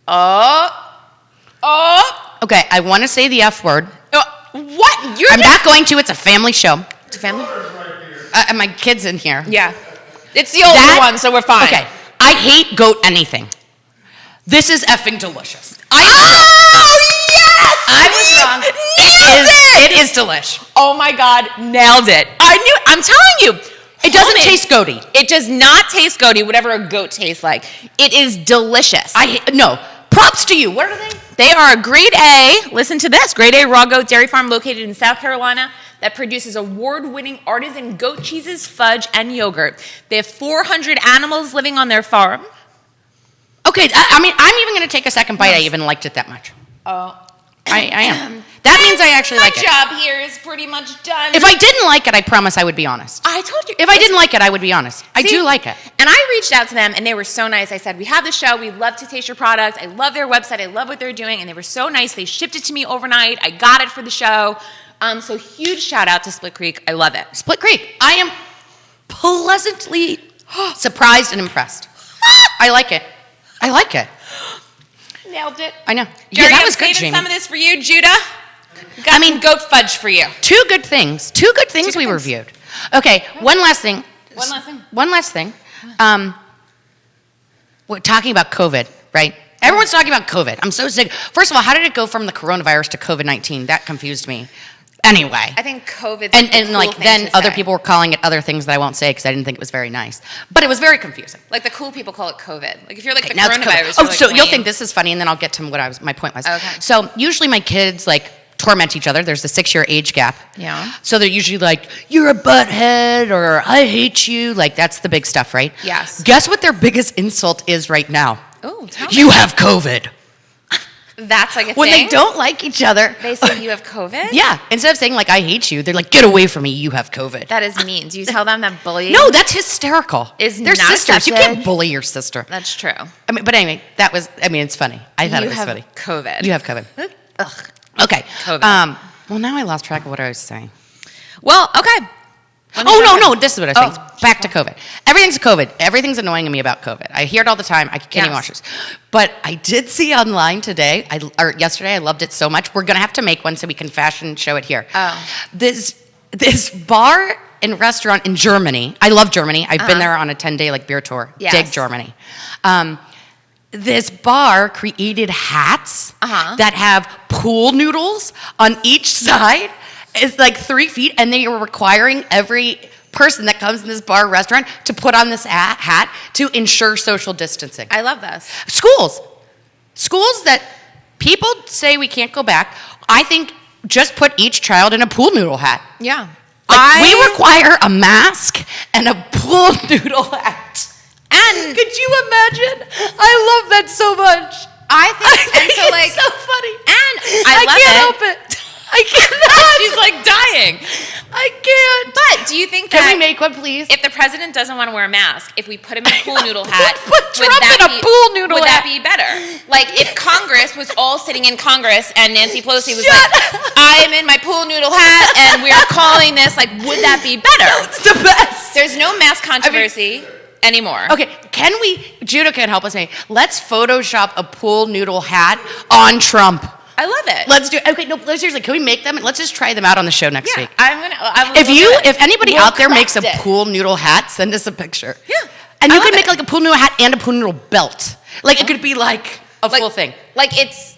Oh.
Okay, I want to say the F word.
Oh. What?
I'm not going to. It's a family show.
It's a family?
And my kid's in here.
Yeah. It's the older one, so we're fine.
Okay. I hate goat anything. This is effing delicious.
Yes!
I was wrong. It is delish.
Oh my God, nailed it. I'm telling you.
It doesn't taste goaty.
It does not taste goaty, whatever a goat tastes like. It is delicious.
No. Props to you. What are they?
They are a grade A, listen to this, grade A raw goat dairy farm located in South Carolina that produces award-winning artisan goat cheeses, fudge, and yogurt. They have 400 animals living on their farm.
Okay, I'm even going to take a second bite. I even liked it that much.
Oh.
I am. That means I actually like it.
My job here is pretty much done.
If I didn't like it, I promise I would be honest.
I told you.
If I didn't like it, I would be honest. I do like it.
And I reached out to them, and they were so nice. I said, we have the show. We'd love to taste your product. I love their website. I love what they're doing. And they were so nice. They shipped it to me overnight. I got it for the show. So huge shout out to Split Creek. I love it.
Split Creek. I am pleasantly surprised and impressed. I like it. I like it.
Nailed it.
I know.
Jerry,
Yeah, that was good,
saving
Jamie.
some of this for you, Judah. Got some goat fudge for you.
Two good things we reviewed. Okay, one last thing. We're talking about COVID, right? Everyone's talking about COVID. I'm so sick. First of all, how did it go from the coronavirus to COVID-19? That confused me. Anyway.
I think COVID.
And like then other people were calling it other things that I won't say because I didn't think it was very nice. But it was very confusing.
Like the cool people call it COVID. Like if you're like the
now it's
coronavirus.
Oh,
you're
so
like,
you'll think this is funny, and then I'll get to what my point was.
Okay.
So usually my kids like torment each other. There's a 6-year age gap.
Yeah.
So they're usually like, "You're a butthead," or "I hate you." Like that's the big stuff, right?
Yes.
Guess what their biggest insult is right now?
Oh, tell
You
me.
have COVID.
That's like a
When
thing?
they don't like each other.
They say you have COVID?
Yeah. Instead of saying like "I hate you," they're like, "Get away from me. You have COVID."
That is mean. Do you tell them that bullying?
No, that's hysterical.
Is
They're
not
sisters. You
accepted.
can't bully your sister.
That's true.
But anyway, it's funny. I thought it was funny.
COVID.
You have COVID.
Ugh.
Okay.
COVID.
Well, now I lost track of what I was saying.
Well, okay.
No. This is what I was saying. Back to COVID. Everything's COVID. Everything's annoying me about COVID. I hear it all the time. I can't even watch this. But I did see online today, or yesterday, I loved it so much. We're going to have to make one so we can fashion show it here.
Oh.
This bar and restaurant in Germany. I love Germany. I've been there on a 10-day like beer tour.
Yes.
Dig Germany. This bar created hats that have pool noodles on each side. It's like 3 feet, and they are requiring every person that comes in this bar or restaurant to put on this hat to ensure social distancing.
I love this.
Schools that people say we can't go back, I think just put each child in a pool noodle hat.
Yeah.
We require a mask and a pool noodle hat.
And
could you imagine? I love that so much.
I think
It's so funny.
And I love
can't help it. I cannot.
She's like dying.
I can't.
But do you think that
Can we make one, please?
if the president doesn't want to wear a mask, if we put him in a pool noodle hat,
Put Trump in a pool noodle
would that
hat.
be better? Like if Congress was all sitting in Congress and Nancy Pelosi was like, I am in my pool noodle hat and we're calling this, like, would that be better?
It's the best.
There's no mask controversy anymore.
Okay, Judah can help us maybe. Let's Photoshop a pool noodle hat on Trump.
I love it.
Let's do it. Okay, no, seriously, can we make them? Let's just try them out on the show next week.
If
Anybody out there makes a pool noodle hat, send us a picture.
Yeah.
And you can make like a pool noodle hat and a pool noodle belt. Like it could be like a full thing.
Like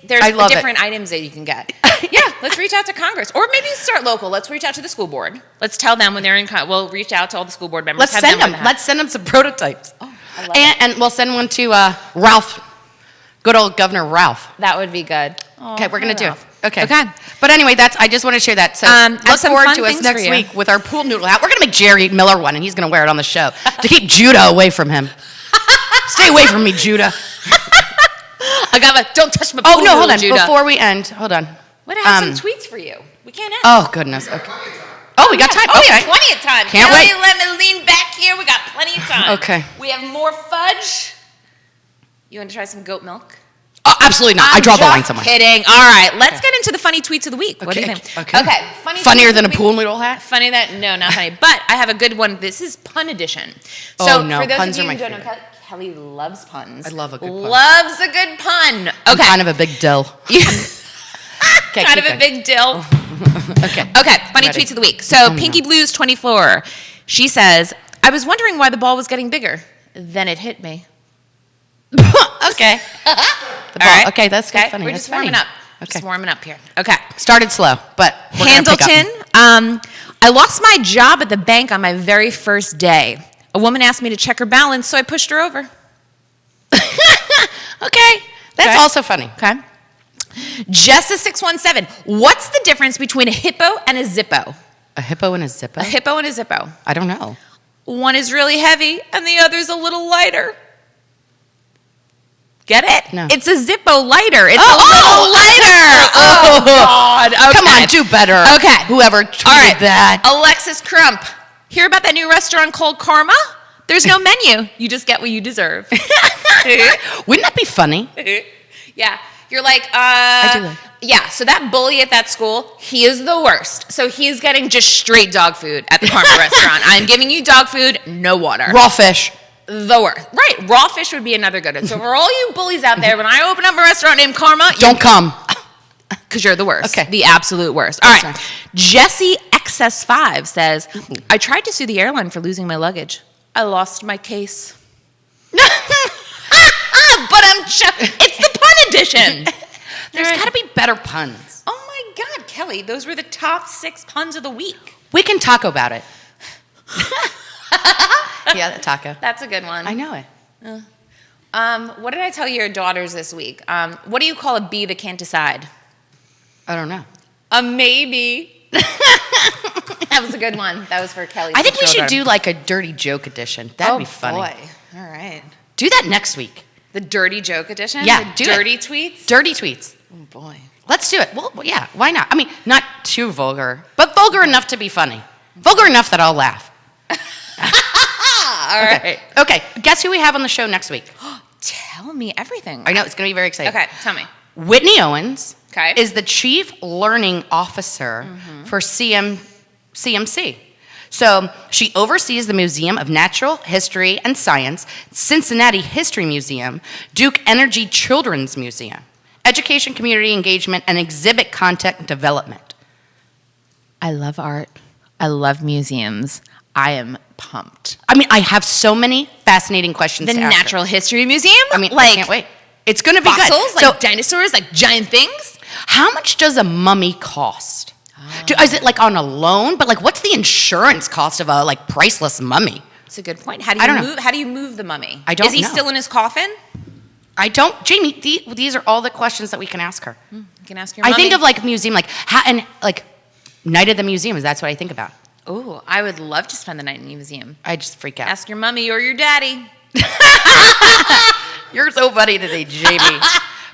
there's
I love
different items that you can get. Yeah, let's reach out to Congress. Or maybe start local. Let's reach out to the school board. Let's tell them when they're in, we'll reach out to all the school board members.
Let's send them some prototypes.
Oh, I love it.
And we'll send one to Ralph, good old Governor Ralph.
That would be good.
Okay, we're going to do it.
Ralph.
Okay.
Okay.
But anyway, I just want to share that. So look
some
forward
fun
to us
things
next
for you.
week with our pool noodle hat. We're going to make Jerry Miller one, and he's going to wear it on the show to keep Judah away from him. Stay away from me, Judah.
Don't touch my pool
Oh, no, hold on.
Judah.
Before we end, hold on.
What have some tweets for you? We can't end.
Oh, goodness. Okay. Oh, we got time.
Oh, we
Okay.
have plenty of time.
Can't
Kelly,
wait.
let me lean back here. We got plenty of time.
Okay.
We have more fudge. You want to try some goat milk?
Oh, absolutely not. I draw the line somewhere.
Kidding. All right, let's get into the funny tweets of the week. What do you think?
Okay.
Funny
Funnier
tweets
than a
of the
pool
week.
noodle hat?
Funny no, not funny. But I have a good one. This is pun edition.
Oh,
So
no,
for those
puns
of
are
you
my
who don't know,
favorite.
Kelly loves puns.
I love a good pun.
Loves a good pun. Okay.
I'm kind of a big dill. Okay,
kind of
keep
a big deal.
Okay.
Okay, funny
Ready.
tweets of the week. So Pinky Blues 24, she says, I was wondering why the ball was getting bigger. Then it hit me.
Okay. The ball.
All right.
Okay, that's
Okay,
funny.
we're
That's
just warming
funny.
up.
Okay.
Just warming up here. Okay.
Started slow, but we're gonna pick up.
Handleton, I lost my job at the bank on my very first day. A woman asked me to check her balance, so I pushed her over.
Okay. That's
Okay.
also funny.
Okay. Jessa617, what's the difference between a hippo and a zippo?
A hippo and a zippo?
A hippo and a zippo.
I don't know.
One is really heavy and the other's a little lighter. Get it?
No.
It's a Zippo lighter. It's a
Oh,
little lighter. Oh, God. Okay.
Come on, do better.
Okay.
Whoever tweeted
All right.
that.
Alexis Crump. Hear about that new restaurant called Karma? There's no menu. You just get what you deserve.
Wouldn't that be funny?
Yeah. You're like,
I do that.
Yeah, so that bully at that school, he is the worst. So he is getting just straight dog food at the Karma restaurant. I'm giving you dog food, no water.
Raw fish.
The worst. Right. Raw fish would be another good one. So for all you bullies out there, when I open up a restaurant named Karma,
Don't come.
because you're the worst.
Okay.
The absolute worst. All right.
Sorry.
Jesse XS5 says, I tried to sue the airline for losing my luggage. I lost my case. But it's the pun edition.
There's got to be better puns.
Oh my God, Kelly, those were the top 6 puns of the week.
We can talk about it. Yeah, that taco.
That's a good one.
I know it.
What did I tell your daughters this week? What do you call a bee that can't decide?
I don't know.
A maybe. That was a good one. That was for Kelly.
I think we should do like a dirty joke edition. That'd be funny.
Boy. All right.
Do that next week.
The dirty joke edition?
Yeah,
The
do it.
dirty tweets?
Dirty tweets.
Oh, boy.
Let's do it. Well, yeah, why not? I mean, not too vulgar, but vulgar enough to be funny. Vulgar enough that I'll laugh.
All right.
Okay, guess who we have on the show next week?
Tell me everything.
I know, it's going to be very exciting.
Okay, tell me.
Whitney Owens
Okay.
is the Chief Learning Officer for CMC. So she oversees the Museum of Natural History and Science, Cincinnati History Museum, Duke Energy Children's Museum, Education, Community Engagement, and Exhibit Content Development.
I love art. I love museums. I am pumped.
I mean, I have so many fascinating questions
The
to ask her.
Natural History Museum?
I mean,
like
I can't wait. It's going to be
fossils,
good.
like dinosaurs, like giant things?
How much does a mummy cost? Is it like on a loan? But like, what's the insurance cost of a like priceless mummy?
That's a good point. How do
I
you
don't know.
move? How do you move the mummy?
I don't
Is he
know.
still in his coffin?
I don't, Jamie. These are all the questions that we can ask her.
You can ask your
I
mummy.
think of like museum, like and like night at the museum is that's what I think about.
Oh, I would love to spend the night in a museum.
I just freak out.
Ask your mummy or your daddy.
You're so funny today, Jamie.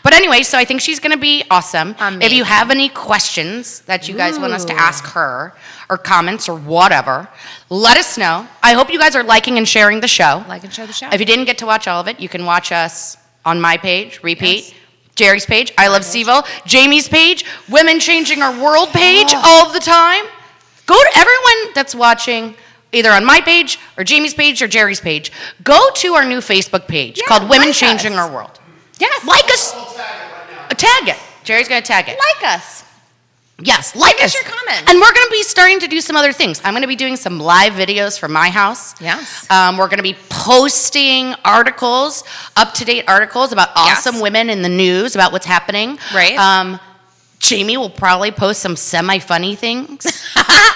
But anyway, so I think she's going to be awesome. If
Amazing.
you have any questions that you guys want us to ask her, or comments, or whatever, let us know. I hope you guys are liking and sharing the show.
Like and share the show.
If you didn't get to watch all of it, you can watch us on my page, repeat.
Yes.
Jerry's page, I Love CVille. Jamie's page, Women Changing Our World page, all the time. Go to everyone that's watching, either on my page, or Jamie's page, or Jerry's page. Go to our new Facebook page called Women
like
Changing
us.
Our World.
Yes.
Like us. Tag it. Jerry's going to tag it.
Like us.
Yes, like
Give
us.
us your comments.
And we're going to be starting to do some other things. I'm going to be doing some live videos from my house.
Yes.
We're going to be posting articles, up-to-date articles about awesome women in the news, about what's happening.
Right.
Jamie will probably post some semi-funny things.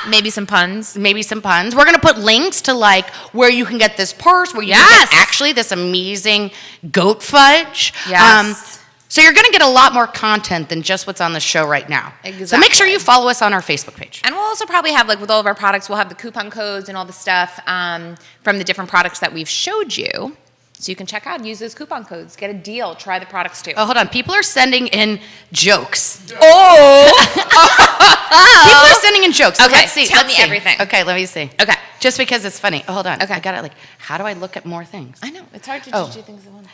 Maybe some puns.
Maybe some puns. We're going to put links to like where you can get this purse, where you can
Yes.
get actually this amazing goat fudge.
Yes.
So you're going to get a lot more content than just what's on the show right now. So make sure
Exactly.
you follow us on our Facebook page.
And we'll also probably have, like with all of our products, we'll have the coupon codes and all the stuff from the different products that we've showed you. So you can check out, use those coupon codes, get a deal, try the products too.
Oh, hold on. People are sending in jokes.
Oh!
People are sending in jokes.
Okay,
Let's see.
tell
Let's
me
see.
everything.
Okay, let me see.
Okay.
Just because it's funny. Oh, hold on.
Okay.
I got it. Like, how do I look at more things?
I know, it's hard to
Oh.
just do things at once.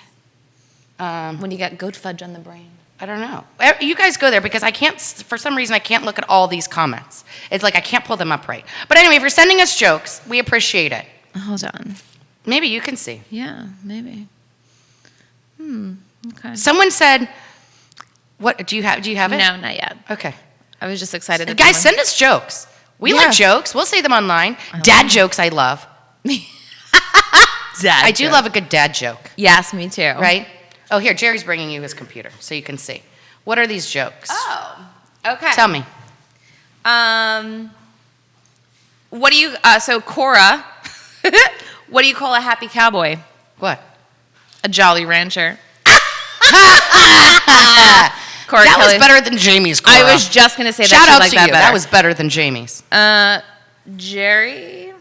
When you got goat fudge on the brain.
I don't know. You guys go there because I can't, for some reason, I can't look at all these comments. It's like I can't pull them up right. But anyway, if you're sending us jokes, we appreciate it.
Hold on.
Maybe you can see.
Yeah, maybe. Okay.
Someone said, What do you have? Do you have it?
No, not yet.
Okay.
I was just excited. that
Guys,
someone-
send us jokes. We
Yeah.
like jokes. We'll say them online. Dad jokes I love.
Dad
I do love a good dad joke,
Yes, me too.
right? Oh, here, Jerry's bringing you his computer so you can see. What are these jokes?
Oh, okay.
Tell me.
What do you? So Cora, what do you call a happy cowboy?
What?
A jolly rancher. Cora
That was
Kelly.
better than Jamie's, Cora.
I was just gonna say that.
Shout
she'd
out
like
to
that
you.
better.
That was better than Jamie's.
Jerry.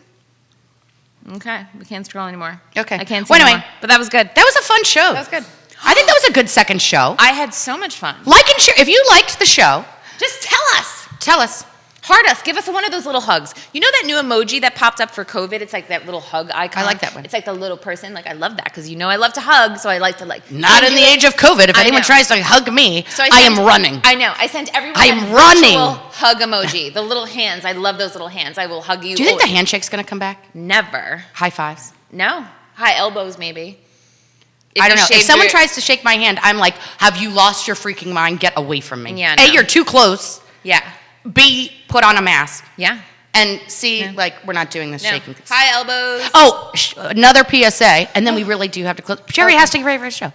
Okay, we can't scroll anymore.
Okay.
I can't see
Well, anyway.
anymore. But that was good.
That was a fun show.
That was good.
I think that was a good second show.
I had so much fun.
Like and share. If you liked the show,
Just tell us.
tell us.
Heart us. Give us one of those little hugs. You know that new emoji that popped up for COVID? It's like that little hug icon.
I like that one.
It's like the little person. Like, I love that because you know I love to hug, so I like to like.
Not in the age of COVID. If
I
anyone
know.
tries to hug me,
So
I am running.
I know. I sent everyone.
I am
that
running.
virtual hug emoji. The little hands. I love those little hands. I will hug you.
Do you think the handshake's going to come back?
Never.
High fives?
No. High elbows, maybe.
I don't know. If
shaved
someone
your-
tries to shake my hand, I'm like, have you lost your freaking mind? Get away from me.
Yeah,
A,
no.
you're too close.
Yeah.
B, put on a mask.
Yeah.
And C,
Yeah.
like, we're not doing this
No.
shaking thing.
High elbows.
Oh, another PSA, and then we really do have to close. Jerry has to get ready for his show.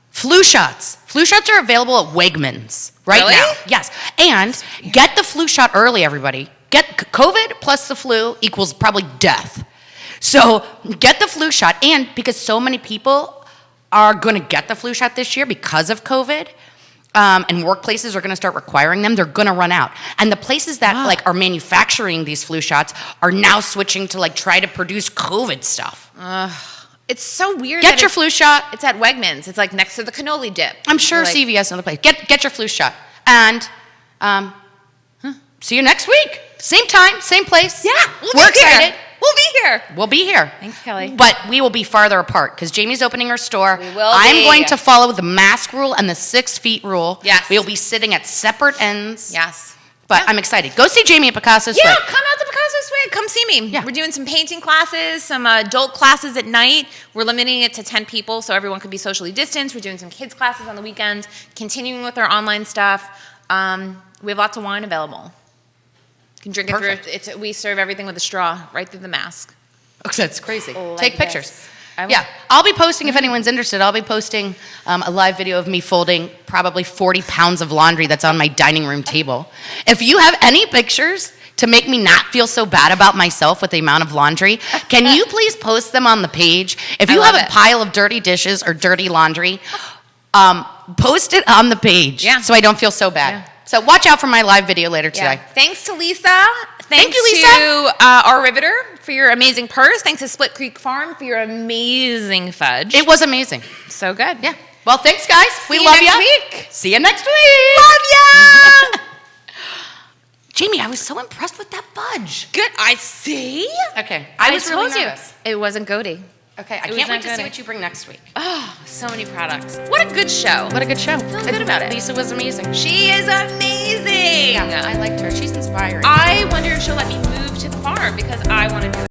Flu shots. Flu shots are available at Wegmans right
Really?
now. Yes. And get the flu shot early, everybody. Get COVID plus the flu equals probably death. So get the flu shot. And because so many people are going to get the flu shot this year because of COVID, and workplaces are going to start requiring them, they're going to run out. And the places that like are manufacturing these flu shots are now switching to like try to produce COVID stuff.
It's so weird.
Get
that
your flu shot.
It's at Wegmans. It's like next to the cannoli dip.
I'm sure
You're like,
CVS and other place. Get your flu shot. And see you next week. Same time, same place.
Yeah.
We're excited.
We'll be here.
We'll be here.
Thanks, Kelly.
But we will be farther apart because Jamie's opening her store.
We will
I'm
be.
going to follow the mask rule and the 6 feet rule.
Yes.
We'll be sitting at separate ends.
Yes.
But
Yeah.
I'm excited. Go see Jamie at Picasso's
Yeah,
Swing.
come out to Picasso Swig. Come see me.
Yeah.
We're doing some painting classes, some adult classes at night. We're limiting it to 10 people so everyone can be socially distanced. We're doing some kids classes on the weekends, continuing with our online stuff. We have lots of wine available. You can drink
Perfect.
it through. We serve everything with a straw right through the mask.
Oh, that's crazy.
Like
Take pictures.
this. I will.
Yeah, I'll be posting if anyone's interested. I'll be posting a live video of me folding probably 40 pounds of laundry that's on my dining room table. If you have any pictures to make me not feel so bad about myself with the amount of laundry, can you please post them on the page? If
I
you have
love
a
it.
pile of dirty dishes or dirty laundry, post it on the page
Yeah.
so I don't feel so bad.
Yeah.
So watch out for my live video later
Yeah.
today.
Thanks to Lisa. Thanks
you, Lisa.
to our riveter for your amazing purse. Thanks to Split Creek Farm for your amazing fudge.
It was amazing.
so good.
Yeah. Well, thanks, guys. We
See you
love
next
ya.
week.
See you next week.
Love ya.
Jamie, I was so impressed with that fudge.
Good. I see.
Okay. I was
told
really
you.
nervous.
It wasn't goaty.
Okay, I
It was
can't
not
wait to see
good.
what you bring next week.
Oh, so many products. What a good show.
What a good show.
Feeling good about it.
Lisa was amazing.
She is amazing.
Yeah, I liked her. She's inspiring.
I wonder if she'll let me move to the farm because I want to do